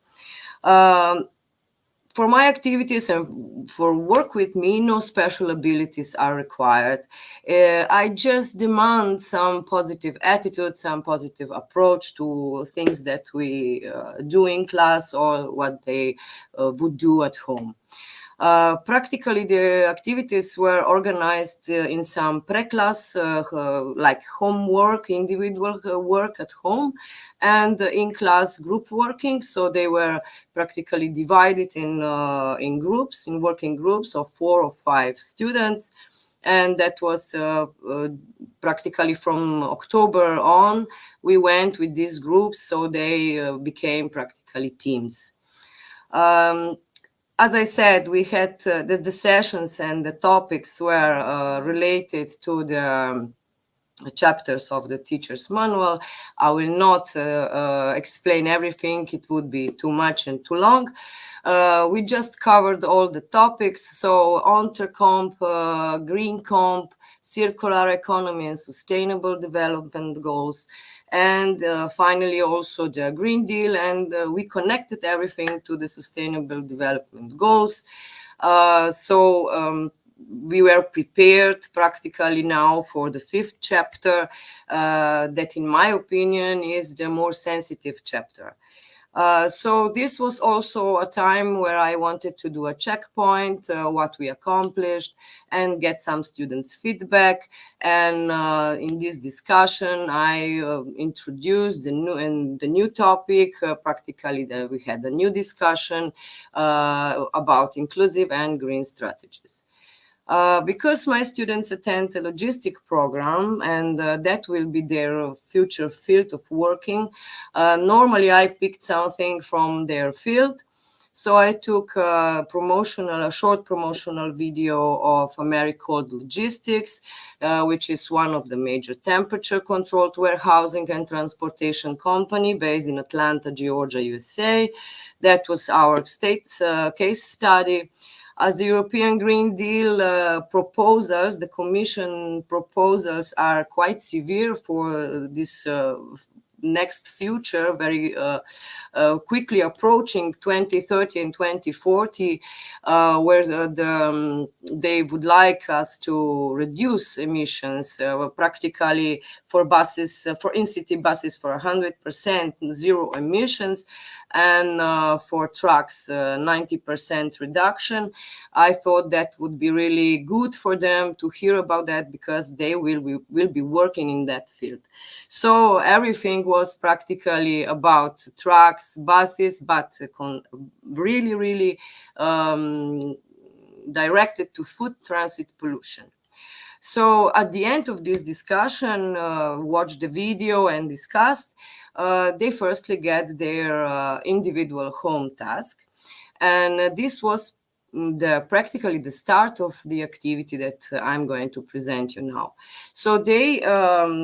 For my activities and for work with me, no special abilities are required. I just demand some positive attitude, some positive approach to things that we do in class or what they would do at home. Practically, the activities were organized in some pre-class, like homework, individual work at home, and in-class group working. So they were practically divided in groups, in working groups of 4 or 5 students. And that was practically from October on, we went with these groups, so they became practically teams. As I said, we had the sessions and the topics were related to the chapters of the teacher's manual. I will not explain everything. It would be too much and too long. We just covered all the topics. So Intercomp, Green Comp, circular economy and sustainable development goals. And finally, also the Green Deal, and we connected everything to the Sustainable Development Goals. We were prepared practically now for the 5th chapter, that in my opinion is the more sensitive chapter. So this was also a time where I wanted to do a checkpoint, what we accomplished, and get some students' feedback. And in this discussion, I introduced the new topic. Practically, we had a new discussion about inclusive and green strategies. Because my students attend a logistic program, and that will be their future field of working, normally I picked something from their field. So I took a short promotional video of Americold Logistics, which is one of the major temperature-controlled warehousing and transportation company based in Atlanta, Georgia, USA. That was our state's case study. As the European Green Deal proposals, the Commission proposals are quite severe for this next future, very quickly approaching 2030 and 2040, where they would like us to reduce emissions practically for buses, for in-city buses, for 100% zero emissions, and for trucks 90% reduction. I thought that would be really good for them to hear about that, because they will be working in that field. So everything was practically about trucks, buses, but really directed to food transit pollution. So at the end of this discussion, watched the video and discussed, they firstly get their individual home task. And this was practically the start of the activity that I'm going to present you now. So they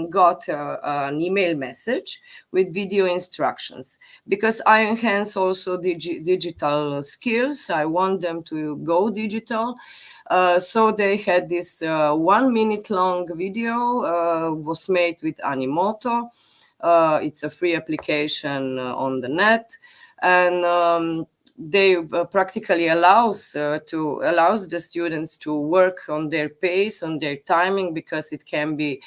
got an email message with video instructions, because I enhance also digital skills. I want them to go digital. So they had this 1 minute long video, was made with Animoto. It's a free application on the net, and they practically allows the students to work on their pace, on their timing, because it can be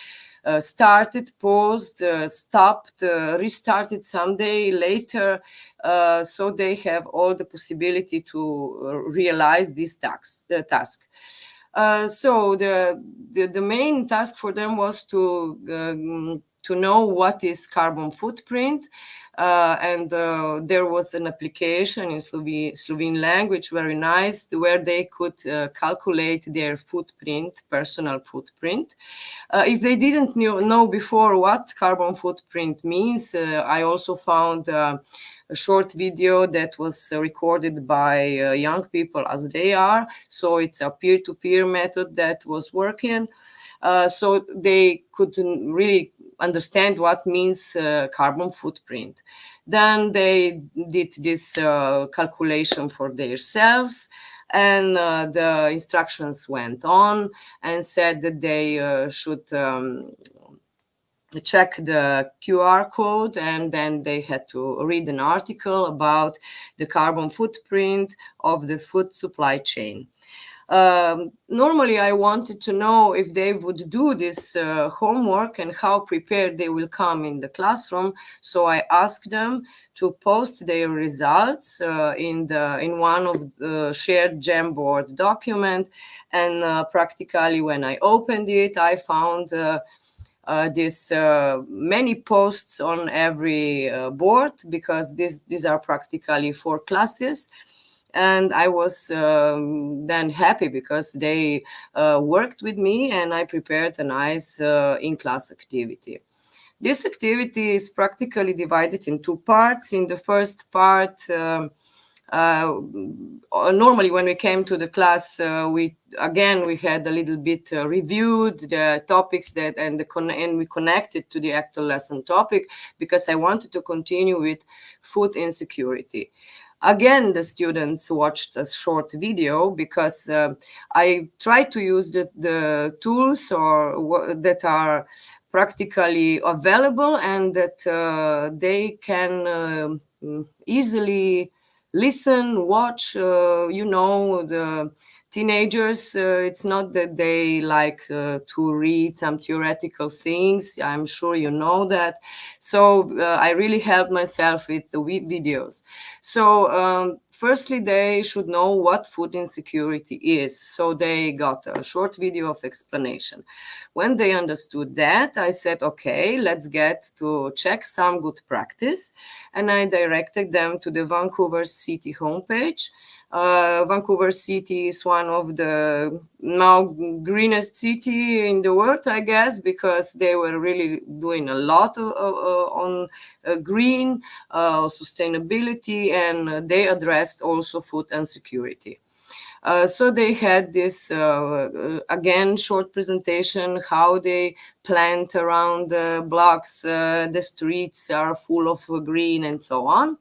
started, paused, stopped, restarted someday later. So they have all the possibility to realize this task. So the main task for them was to know what is carbon footprint, and there was an application in Slovene language, very nice, where they could calculate their footprint, personal footprint. If they didn't know before what carbon footprint means, I also found a short video that was recorded by young people as they are. So it's a peer-to-peer method that was working. So they could really understand what means carbon footprint. Then they did this calculation for themselves, and the instructions went on and said that they should check the QR code, and then they had to read an article about the carbon footprint of the food supply chain. Normally, I wanted to know if they would do this homework and how prepared they will come in the classroom. So I asked them to post their results in one of the shared Jamboard document. And practically, when I opened it, I found this many posts on every board, because these are practically 4 classes. And I was then happy because they worked with me, and I prepared a nice in-class activity. This activity is practically divided in 2 parts. In the first part, normally when we came to the class, we had a little bit reviewed the topics and we connected to the actual lesson topic, because I wanted to continue with food insecurity. Again, the students watched a short video, because I tried to use the tools that are practically available, and that they can easily listen, watch. The teenagers, it's not that they like to read some theoretical things. I'm sure you know that. So I really helped myself with the videos. So firstly, they should know what food insecurity is. So they got a short video of explanation. When they understood that, I said, okay, let's get to check some good practice. And I directed them to the Vancouver City homepage. Vancouver City is one of the now greenest city in the world, I guess, because they were really doing a lot on green sustainability, and they addressed also food insecurity. So they had this, again, short presentation, how they plant around the blocks, the streets are full of green, and so on.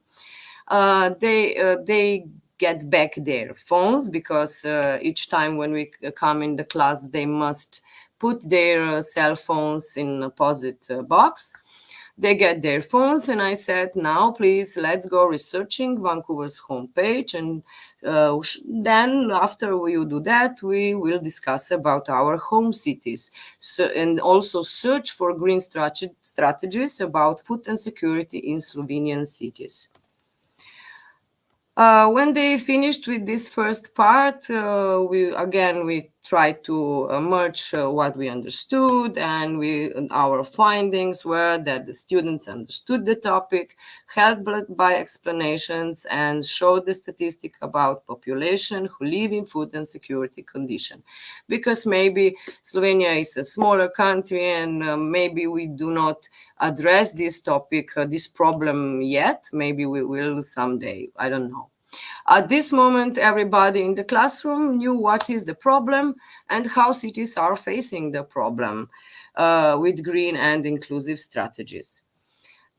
They get back their phones, because each time when we come in the class, they must put their cell phones in a posit box. They get their phones, and I said, now please, let's go researching Vancouver's homepage, and then after you do that, we will discuss about our home cities, and also search for green strategies about food insecurity in Slovenian cities. When they finished with this first part, we tried to merge what we understood, and our findings were that the students understood the topic, helped by explanations, and showed the statistic about population who live in food insecurity condition. Because maybe Slovenia is a smaller country, and maybe we do not address this topic, this problem yet. Maybe we will someday, I don't know. At this moment, everybody in the classroom knew what is the problem and how cities are facing the problem with green and inclusive strategies.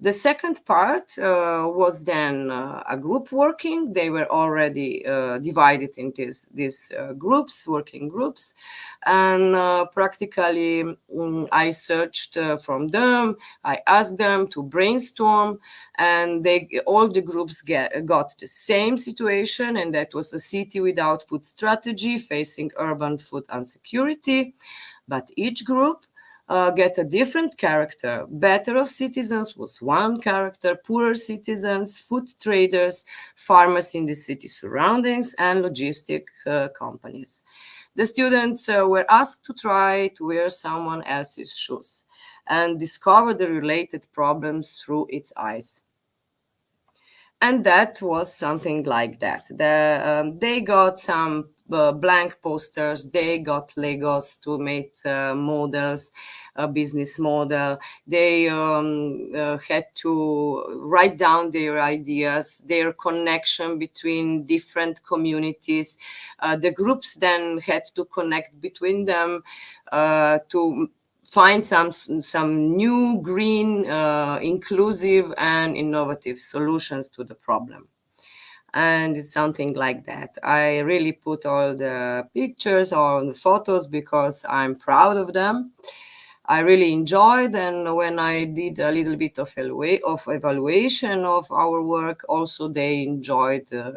The second part was then a group working. They were already divided into these groups, working groups. And practically I searched from them. I asked them to brainstorm, and all the groups got the same situation, and that was a city without food strategy facing urban food insecurity. But each group get a different character. Better off citizens was one character, poorer citizens, food traders, farmers in the city surroundings, and logistic companies. The students were asked to try to wear someone else's shoes and discover the related problems through its eyes. And that was something like that. They got some blank posters, they got Legos to make models, a business model. They had to write down their ideas, their connection between different communities. The groups then had to connect between them to find some new green, inclusive and innovative solutions to the problem. And it's something like that. I really put all the pictures or the photos because I'm proud of them. I really enjoyed, and when I did a little bit of evaluation of our work, also they enjoyed. They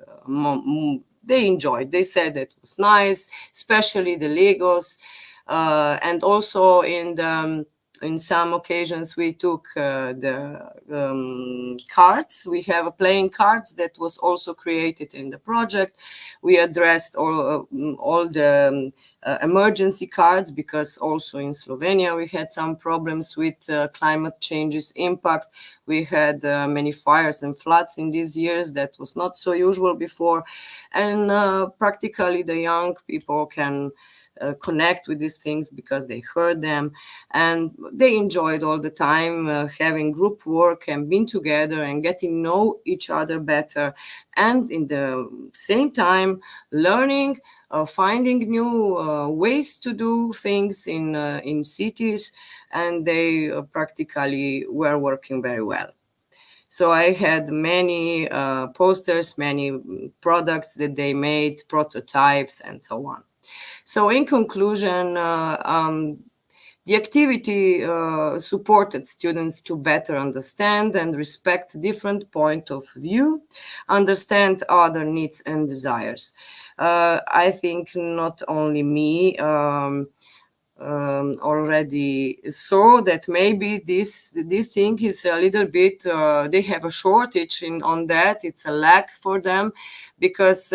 said it was nice, especially the Legos. And also in some occasions we took the cards. We have a playing cards that was also created in the project. We addressed all the emergency cards, because also in Slovenia we had some problems with climate change's impact. We had many fires and floods in these years. That was not so usual before. And practically the young people can connect with these things because they heard them, and they enjoyed all the time having group work and being together and getting to know each other better, and in the same time learning, finding new ways to do things in cities, and they practically were working very well. So I had many posters, many products that they made, prototypes, and so on. So in conclusion, the activity supported students to better understand and respect different point of view, understand other needs and desires. I think not only me already saw that maybe this thing is a little bit, they have a shortage on that. It's a lack for them, because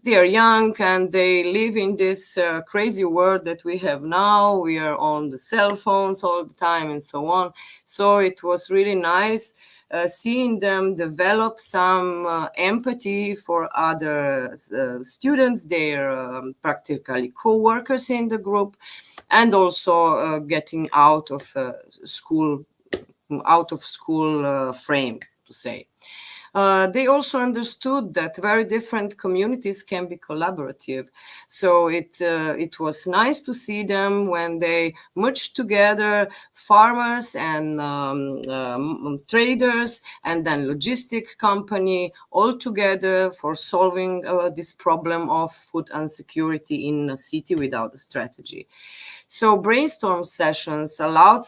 they are young and they live in this crazy world that we have now. We are on the cell phones all the time and so on. So it was really nice seeing them develop some empathy for other students. They're practically co-workers in the group, and also getting out of school frame, to say. They also understood that very different communities can be collaborative. So it was nice to see them when they merged together, farmers and traders, and then logistic company, all together for solving this problem of food insecurity in a city without a strategy. So brainstorm sessions allowed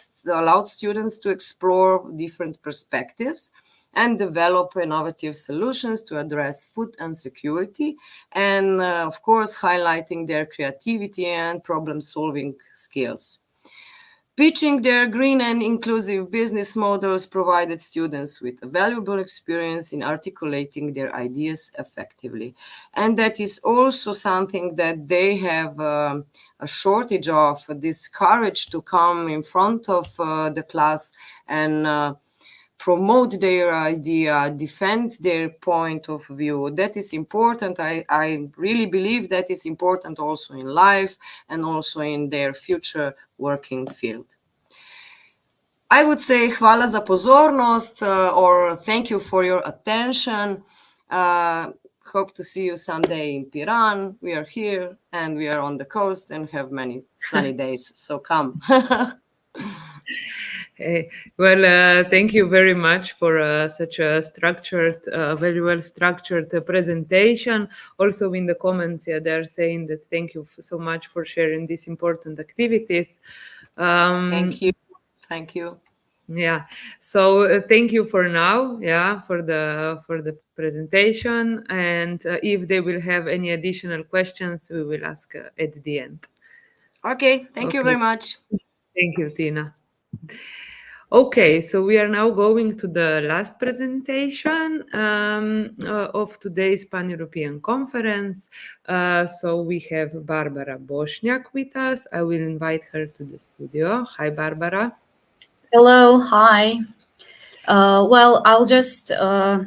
students to explore different perspectives and develop innovative solutions to address food insecurity, and of course highlighting their creativity and problem-solving skills. Pitching their green and inclusive business models provided students with a valuable experience in articulating their ideas effectively. And that is also something that they have a shortage of, this courage to come in front of the class and promote their idea, defend their point of view. That is important. I really believe that is important also in life and also in their future working field. I would say hvala za pozornost, or thank you for your attention. Hope to see you someday in Piran. We are here and we are on the coast and have many sunny days, so come. Well, thank you very much for such a structured, very well structured presentation. Also in the comments, they're saying that thank you so much for sharing these important activities. Thank you. Thank you. Yeah, so thank you for now, for the presentation, and if they will have any additional questions, we will ask at the end. Okay, thank you very much. Thank you, Tina. Okay, so we are now going to the last presentation of today's Pan-European Conference. So we have Barbara Bošnjak with us. I will invite her to the studio. Hi, Barbara. Hello, hi. Well, I'll just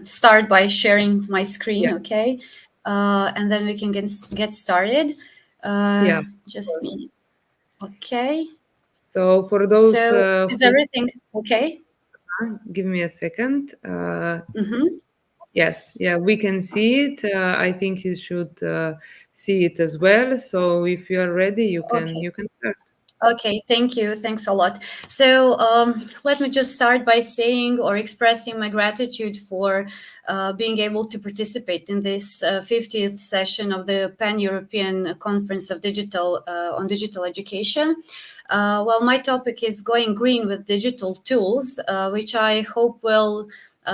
start by sharing my screen, okay? And then we can get started. Just me. Okay. So for those... So is everything okay? Give me a second. Yes, we can see it. I think you should see it as well. So if you are ready, you can start. Okay, thank you. Thanks a lot. So let me just start by saying or expressing my gratitude for being able to participate in this 50th session of the Pan-European Conference of Digital on Digital Education. Well, my topic is going green with digital tools, which I hope will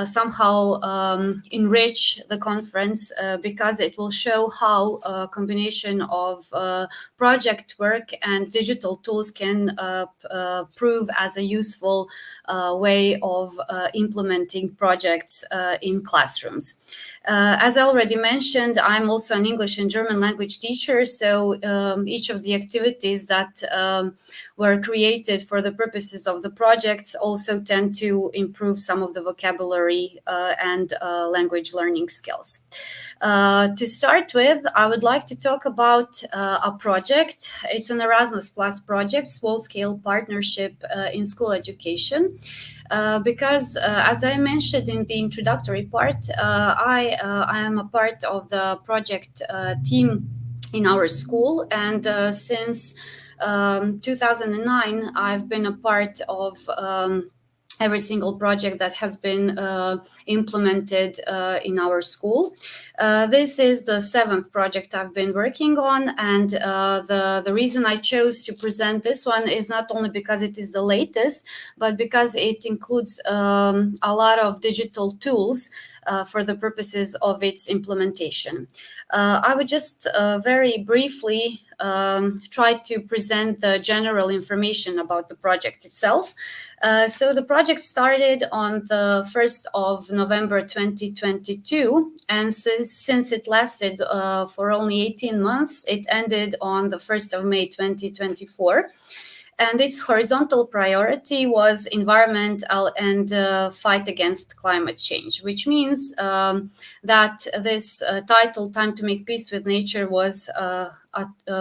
somehow enrich the conference because it will show how a combination of project work and digital tools can prove as a useful way of implementing projects in classrooms. As I already mentioned, I'm also an English and German language teacher, so each of the activities that were created for the purposes of the projects also tend to improve some of the vocabulary and language learning skills. To start with, I would like to talk about a project. It's an Erasmus Plus project, small-scale partnership in school education. Because as I mentioned in the introductory part, I am a part of the project team in our school, and since 2009, I've been a part of every single project that has been implemented in our school. This is the 7th project I've been working on, and the reason I chose to present this one is not only because it is the latest, but because it includes a lot of digital tools for the purposes of its implementation. I would just very briefly try to present the general information about the project itself. So the project started on the 1st of November 2022, and since it lasted for only 18 months, it ended on the 1st of May 2024. And its horizontal priority was environmental and fight against climate change, which means that this title, Time to Make Peace with Nature, was a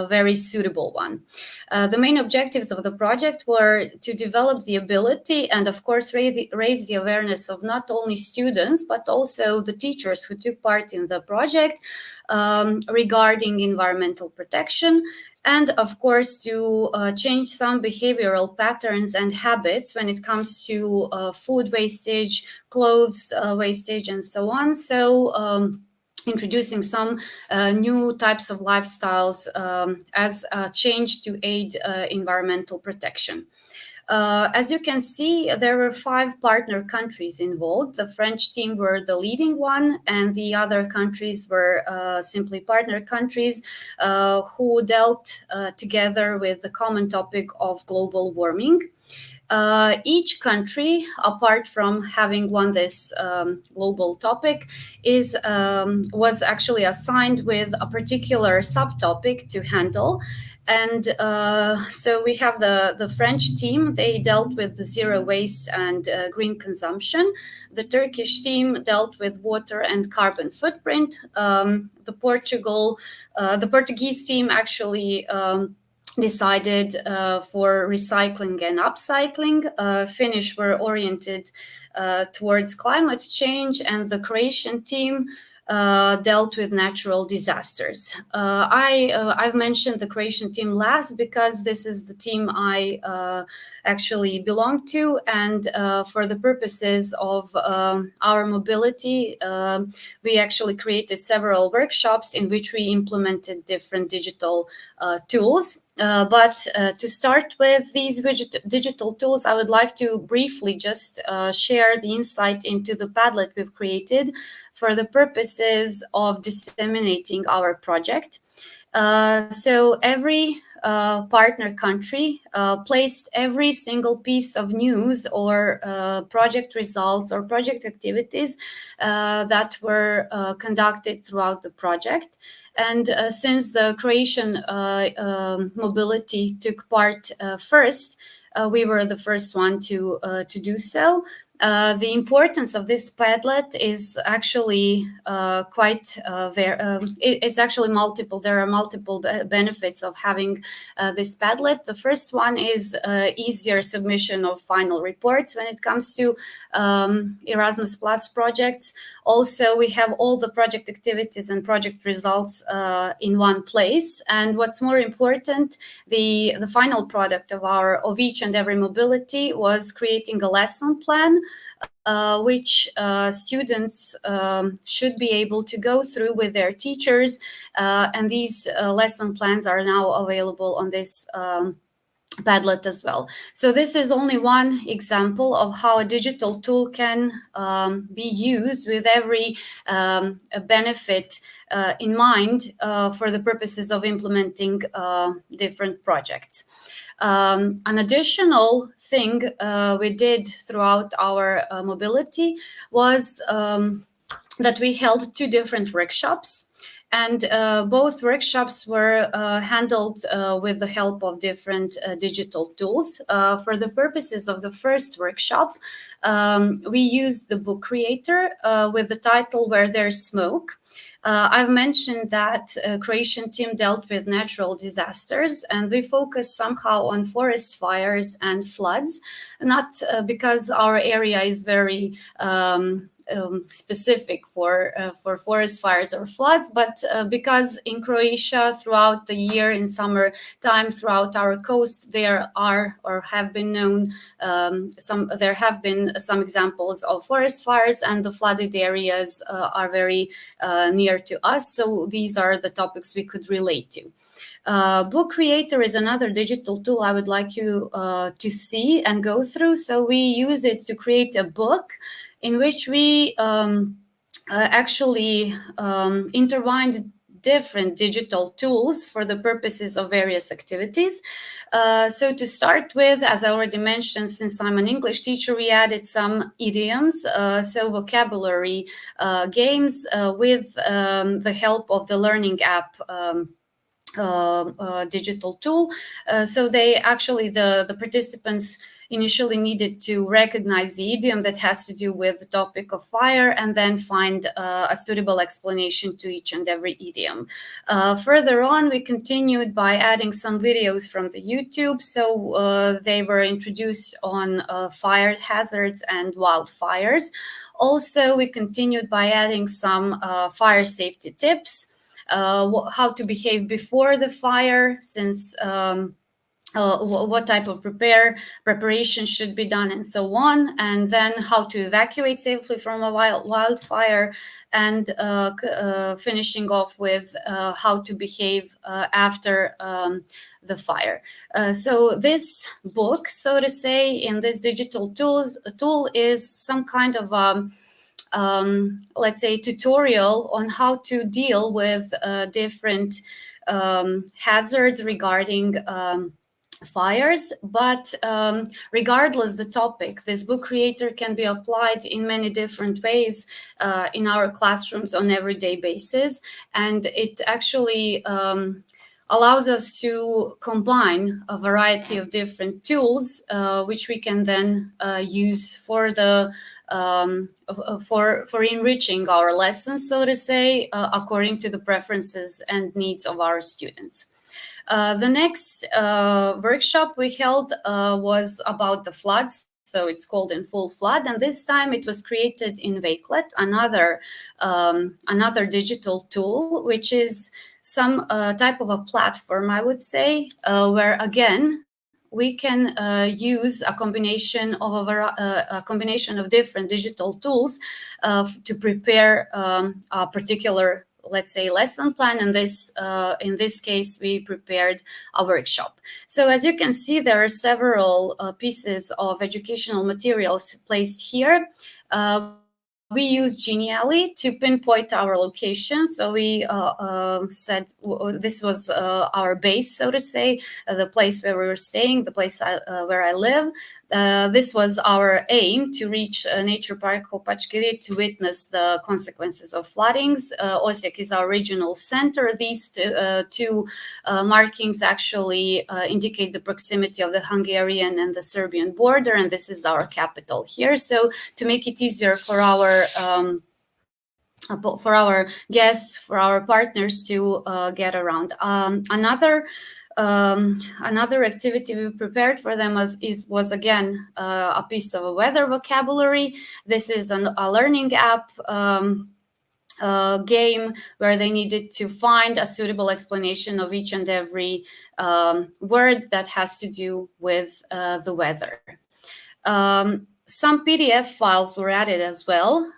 very suitable one. The main objectives of the project were to develop the ability and, of course, raise the awareness of not only students, but also the teachers who took part in the project regarding environmental protection, and of course to change some behavioral patterns and habits when it comes to food wastage, clothes wastage, and so on. So introducing some new types of lifestyles as a change to aid environmental protection. As you can see, there were 5 partner countries involved. The French team were the leading one, and the other countries were simply partner countries who dealt together with the common topic of global warming. Each country, apart from having won this global topic, was actually assigned with a particular subtopic to handle. And so we have the French team. They dealt with the zero waste and green consumption. The Turkish team dealt with water and carbon footprint. The Portuguese team actually decided for recycling and upcycling. Finnish were oriented towards climate change, and the Croatian team dealt with natural disasters. I've mentioned the Croatian team last because this is the team I actually belong to, and for the purposes of our mobility, we actually created several workshops in which we implemented different digital tools. But to start with these digital tools, I would like to briefly just share the insight into the Padlet we've created for the purposes of disseminating our project. So every partner country placed every single piece of news or project results or project activities that were conducted throughout the project. And since the Croatian mobility took part first, we were the first one to do so. The importance of this Padlet is actually it's actually multiple. There are multiple benefits of having this Padlet. The first one is easier submission of final reports when it comes to Erasmus Plus projects. Also, we have all the project activities and project results in one place. And what's more important, the final product of each and every mobility was creating a lesson plan, which students should be able to go through with their teachers. And these lesson plans are now available on this Padlet as well. So this is only one example of how a digital tool can be used with every benefit in mind for the purposes of implementing different projects. An additional thing we did throughout our mobility was that we held 2 different workshops. And both workshops were handled with the help of different digital tools. For the purposes of the first workshop, we used the book creator with the title Where There's Smoke. I've mentioned that Croatian team dealt with natural disasters, and we focused somehow on forest fires and floods, not because our area is very specific for forest fires or floods, but because in Croatia throughout the year in summer time throughout our coast there are or have been known some examples of forest fires, and the flooded areas are very near to us. So these are the topics we could relate to. Book Creator is another digital tool I would like you to see and go through. So we use it to create a book in which we actually intertwined different digital tools for the purposes of various activities. So to start with, as I already mentioned, since I'm an English teacher, we added some idioms, so vocabulary games with the help of the learning app digital tool. So they actually, the participants initially needed to recognize the idiom that has to do with the topic of fire and then find a suitable explanation to each and every idiom. Further on, we continued by adding some videos from the YouTube. So they were introduced on fire hazards and wildfires. Also, we continued by adding some fire safety tips, how to behave before the fire, since what type of preparation should be done and so on, and then how to evacuate safely from a wildfire, and finishing off with how to behave after the fire. So this book, so to say, in this digital tool is some kind of let's say tutorial on how to deal with different hazards regarding fires, but regardless the topic, this book creator can be applied in many different ways in our classrooms on everyday basis, and it actually allows us to combine a variety of different tools, which we can then use for the for enriching our lessons, so to say, according to the preferences and needs of our students. The next workshop we held was about the floods So it's called In Full Flood, and this time it was created in Wakelet, another digital tool, which is some type of a platform, I would say, where again we can use a combination of a combination of different digital tools to prepare a particular, let's say, lesson plan. And in this case, we prepared a workshop. So as you can see, there are several pieces of educational materials placed here. We use Genially to pinpoint our location. So we said this was our base, so to say, the place where we were staying, the place where I live. This was our aim, to reach Nature Park Kopachkiri to witness the consequences of floodings. Osijek is our regional center. These two markings actually indicate the proximity of the Hungarian and the Serbian border, and this is our capital here. So to make it easier for our guests, for our partners to get around. Another activity we prepared for them was again a piece of a weather vocabulary. This is a learning app game where they needed to find a suitable explanation of each and every word that has to do with the weather. Some PDF files were added as well.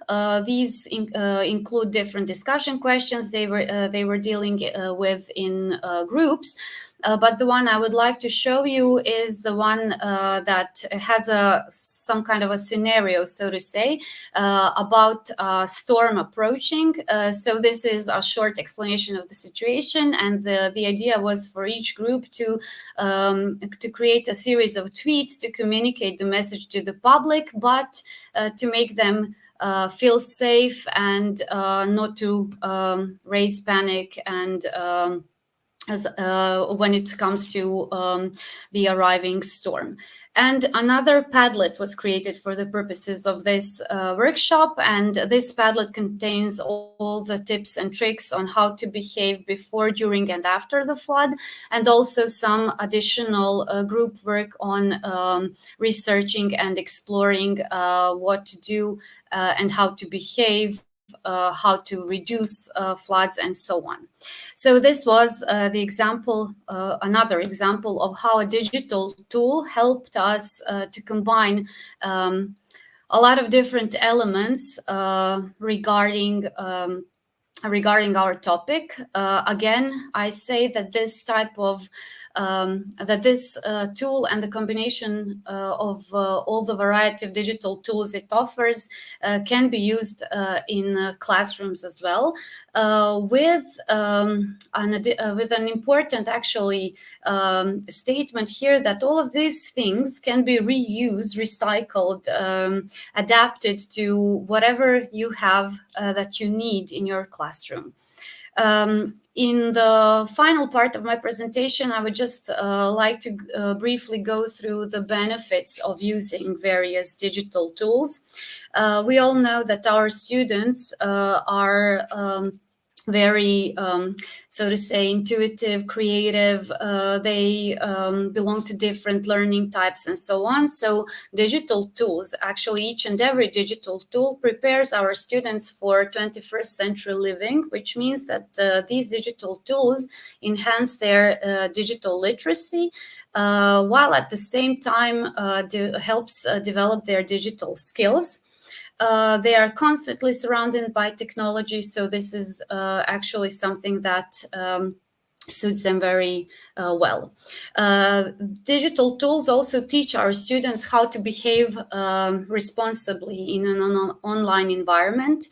These include different discussion questions they were dealing with in groups. But the one I would like to show you is the one that has some kind of a scenario, so to say, about a storm approaching. So this is a short explanation of the situation, and the idea was for each group to create a series of tweets to communicate the message to the public, but to make them feel safe and not to raise panic and when it comes to the arriving storm. And another Padlet was created for the purposes of this workshop, and this Padlet contains all the tips and tricks on how to behave before, during, and after the flood, and also some additional group work on researching and exploring what to do and how to behave, how to reduce floods, and so on. So this was the example, another example of how a digital tool helped us to combine a lot of different elements regarding our topic. Again, I say that this type of this tool and the combination of all the variety of digital tools it offers can be used in classrooms as well, with an important actually statement here that all of these things can be reused, recycled, adapted to whatever you have that you need in your classroom. In the final part of my presentation, I would just like to briefly go through the benefits of using various digital tools. We all know that our students are very, so to say, intuitive, creative. They belong to different learning types and so on. So digital tools, actually each and every digital tool prepares our students for 21st century living, which means that these digital tools enhance their digital literacy, while at the same time helps develop their digital skills. They are constantly surrounded by technology, so this is actually something that suits them very well. Digital tools also teach our students how to behave responsibly in an online environment.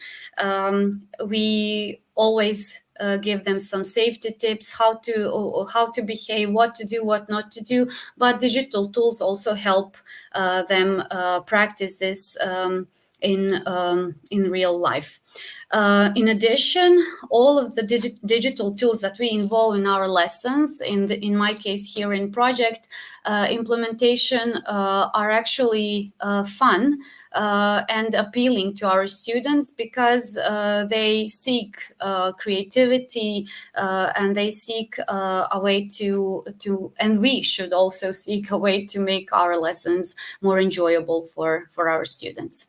We always give them some safety tips, how to behave, what to do, what not to do. But digital tools also help them practice this in real life. In addition, all of the digital tools that we involve in our lessons, in my case here in project implementation, are actually fun and appealing to our students, because they seek creativity and they seek a way to, and we should also seek a way to make our lessons more enjoyable for our students.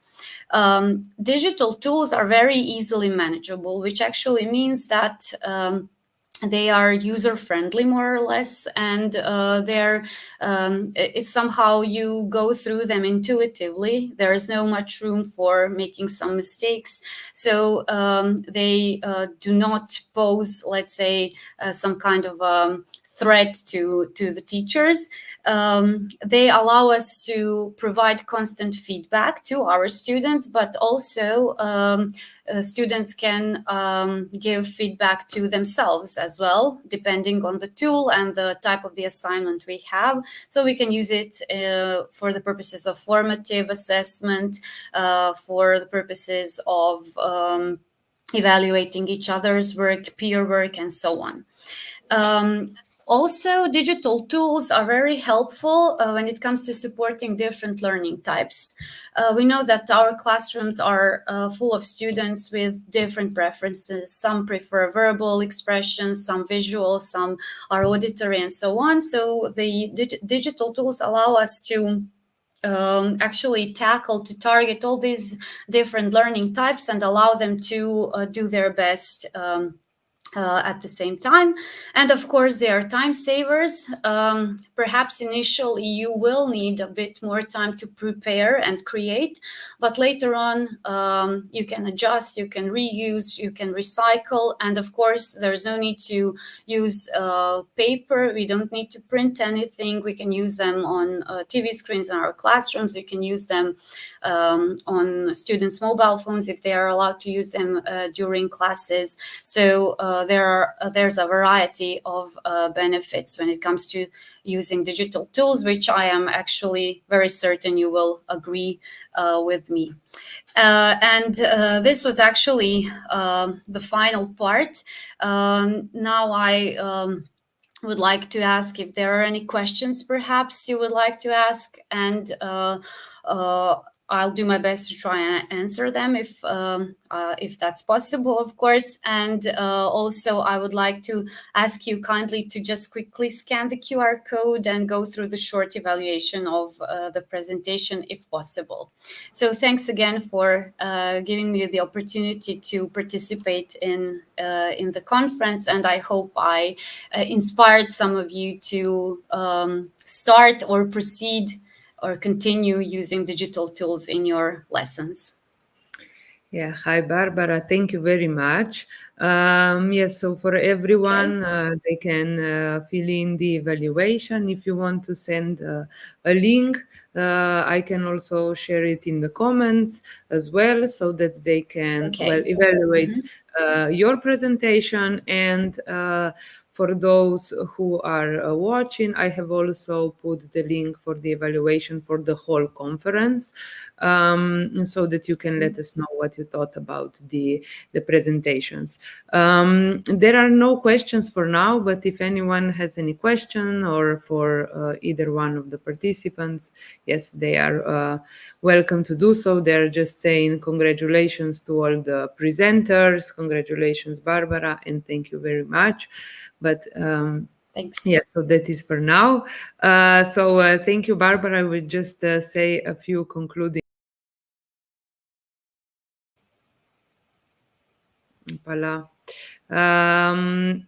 Digital tools are very easily manageable, which actually means that they are user-friendly, more or less, and somehow you go through them intuitively. There is no much room for making some mistakes, so they do not pose, let's say, some kind of threat to the teachers. They allow us to provide constant feedback to our students, but also students can give feedback to themselves as well, depending on the tool and the type of the assignment we have. So we can use it for the purposes of formative assessment, for the purposes of evaluating each other's work, peer work, and so on. Also, digital tools are very helpful when it comes to supporting different learning types. We know that our classrooms are full of students with different preferences. Some prefer verbal expressions, some visual, some are auditory, and so on. So the digital tools allow us to actually to target all these different learning types and allow them to do their best at the same time. And of course, they are time savers. Perhaps initially you will need a bit more time to prepare and create, but later on you can adjust, you can reuse, you can recycle. And of course, there's no need to use paper. We don't need to print anything. We can use them on TV screens in our classrooms. We can use them on students' mobile phones if they are allowed to use them during classes. So there's a variety of benefits when it comes to using digital tools, which I am actually very certain you will agree with me. And this was actually the final part. Now I would like to ask if there are any questions perhaps you would like to ask, and I'll do my best to try and answer them if that's possible, of course. And also, I would like to ask you kindly to just quickly scan the QR code and go through the short evaluation of the presentation, if possible. So thanks again for giving me the opportunity to participate in the conference, and I hope I inspired some of you to start or proceed or continue using digital tools in your lessons. Yeah, hi, Barbara. Thank you very much. Yes, so for everyone, they can fill in the evaluation. If you want to send a link, I can also share it in the comments as well, so that they can evaluate your presentation. And for those who are watching, I have also put the link for the evaluation for the whole conference, so that you can let us know what you thought about the presentations. There are no questions for now, but if anyone has any question, or for either one of the participants, yes, they are welcome to do so. They're just saying congratulations to all the presenters, congratulations, Barbara, and thank you very much. But thanks. Yes, so that is for now. So thank you, Barbara. I would just say a few concluding. And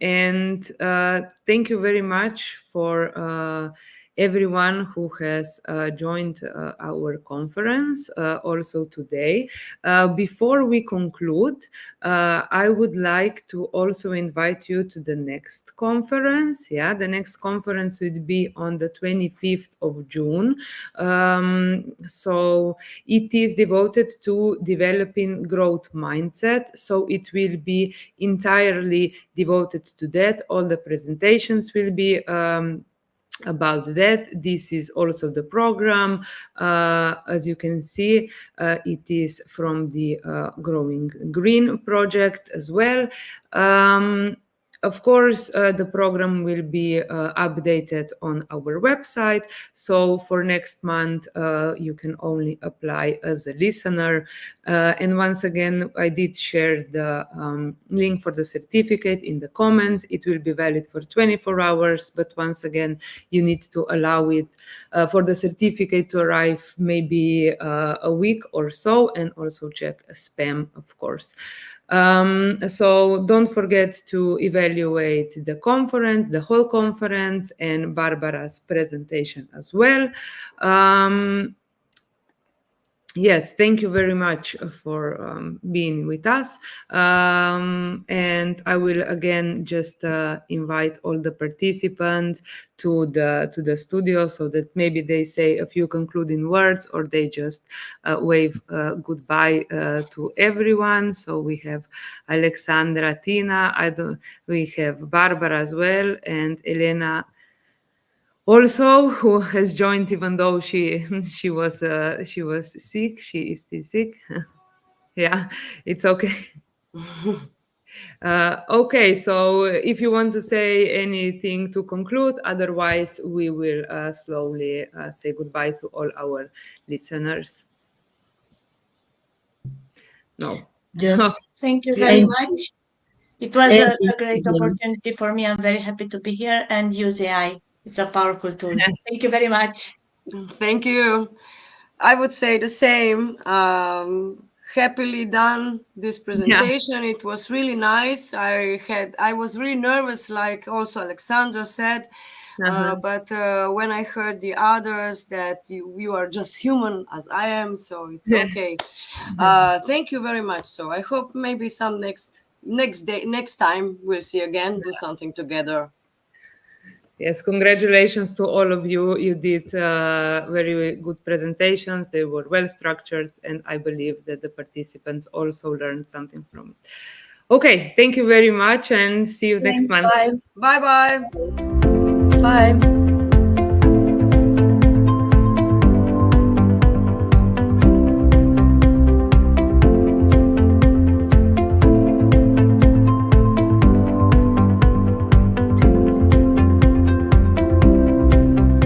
thank you very much for everyone who has joined our conference also today. Before we conclude, I would like to also invite you to the next conference. Yeah, the next conference will be on the 25th of June. So it is devoted to developing growth mindset. So it will be entirely devoted to that. All the presentations will be about that. This is also the program. As you can see, it is from the Growing Green project as well. Of course, the program will be updated on our website. So for next month, you can only apply as a listener. And once again, I did share the link for the certificate in the comments. It will be valid for 24 hours, but once again, you need to allow it for the certificate to arrive maybe a week or so, and also check spam, of course. So don't forget to evaluate the conference, the whole conference, and Barbara's presentation as well. Yes, thank you very much for being with us. And I will again just invite all the participants to the studio so that maybe they say a few concluding words, or they just wave goodbye to everyone. So we have Alexandra, Tina, we have Barbara as well, and Elena also, who has joined even though she was sick. She is still sick. Yeah, it's okay. Okay, so if you want to say anything to conclude, otherwise we will slowly say goodbye to all our listeners. No. Just Thank you very Thank much. It was a great opportunity for me. I'm very happy to be here and use AI. It's a powerful tool. Thank you very much. Thank you. I would say the same. Happily done this presentation. It was really nice. I was really nervous, like also Alexandra said. But when I heard the others that you are just human as I am, so it's okay. Thank you very much. So I hope maybe some next time we'll see again, do something together. Yes, congratulations to all of you. You did very good presentations. They were well structured, and I believe that the participants also learned something from it. Okay, thank you very much, and see you next month. Bye. Bye-bye. Bye.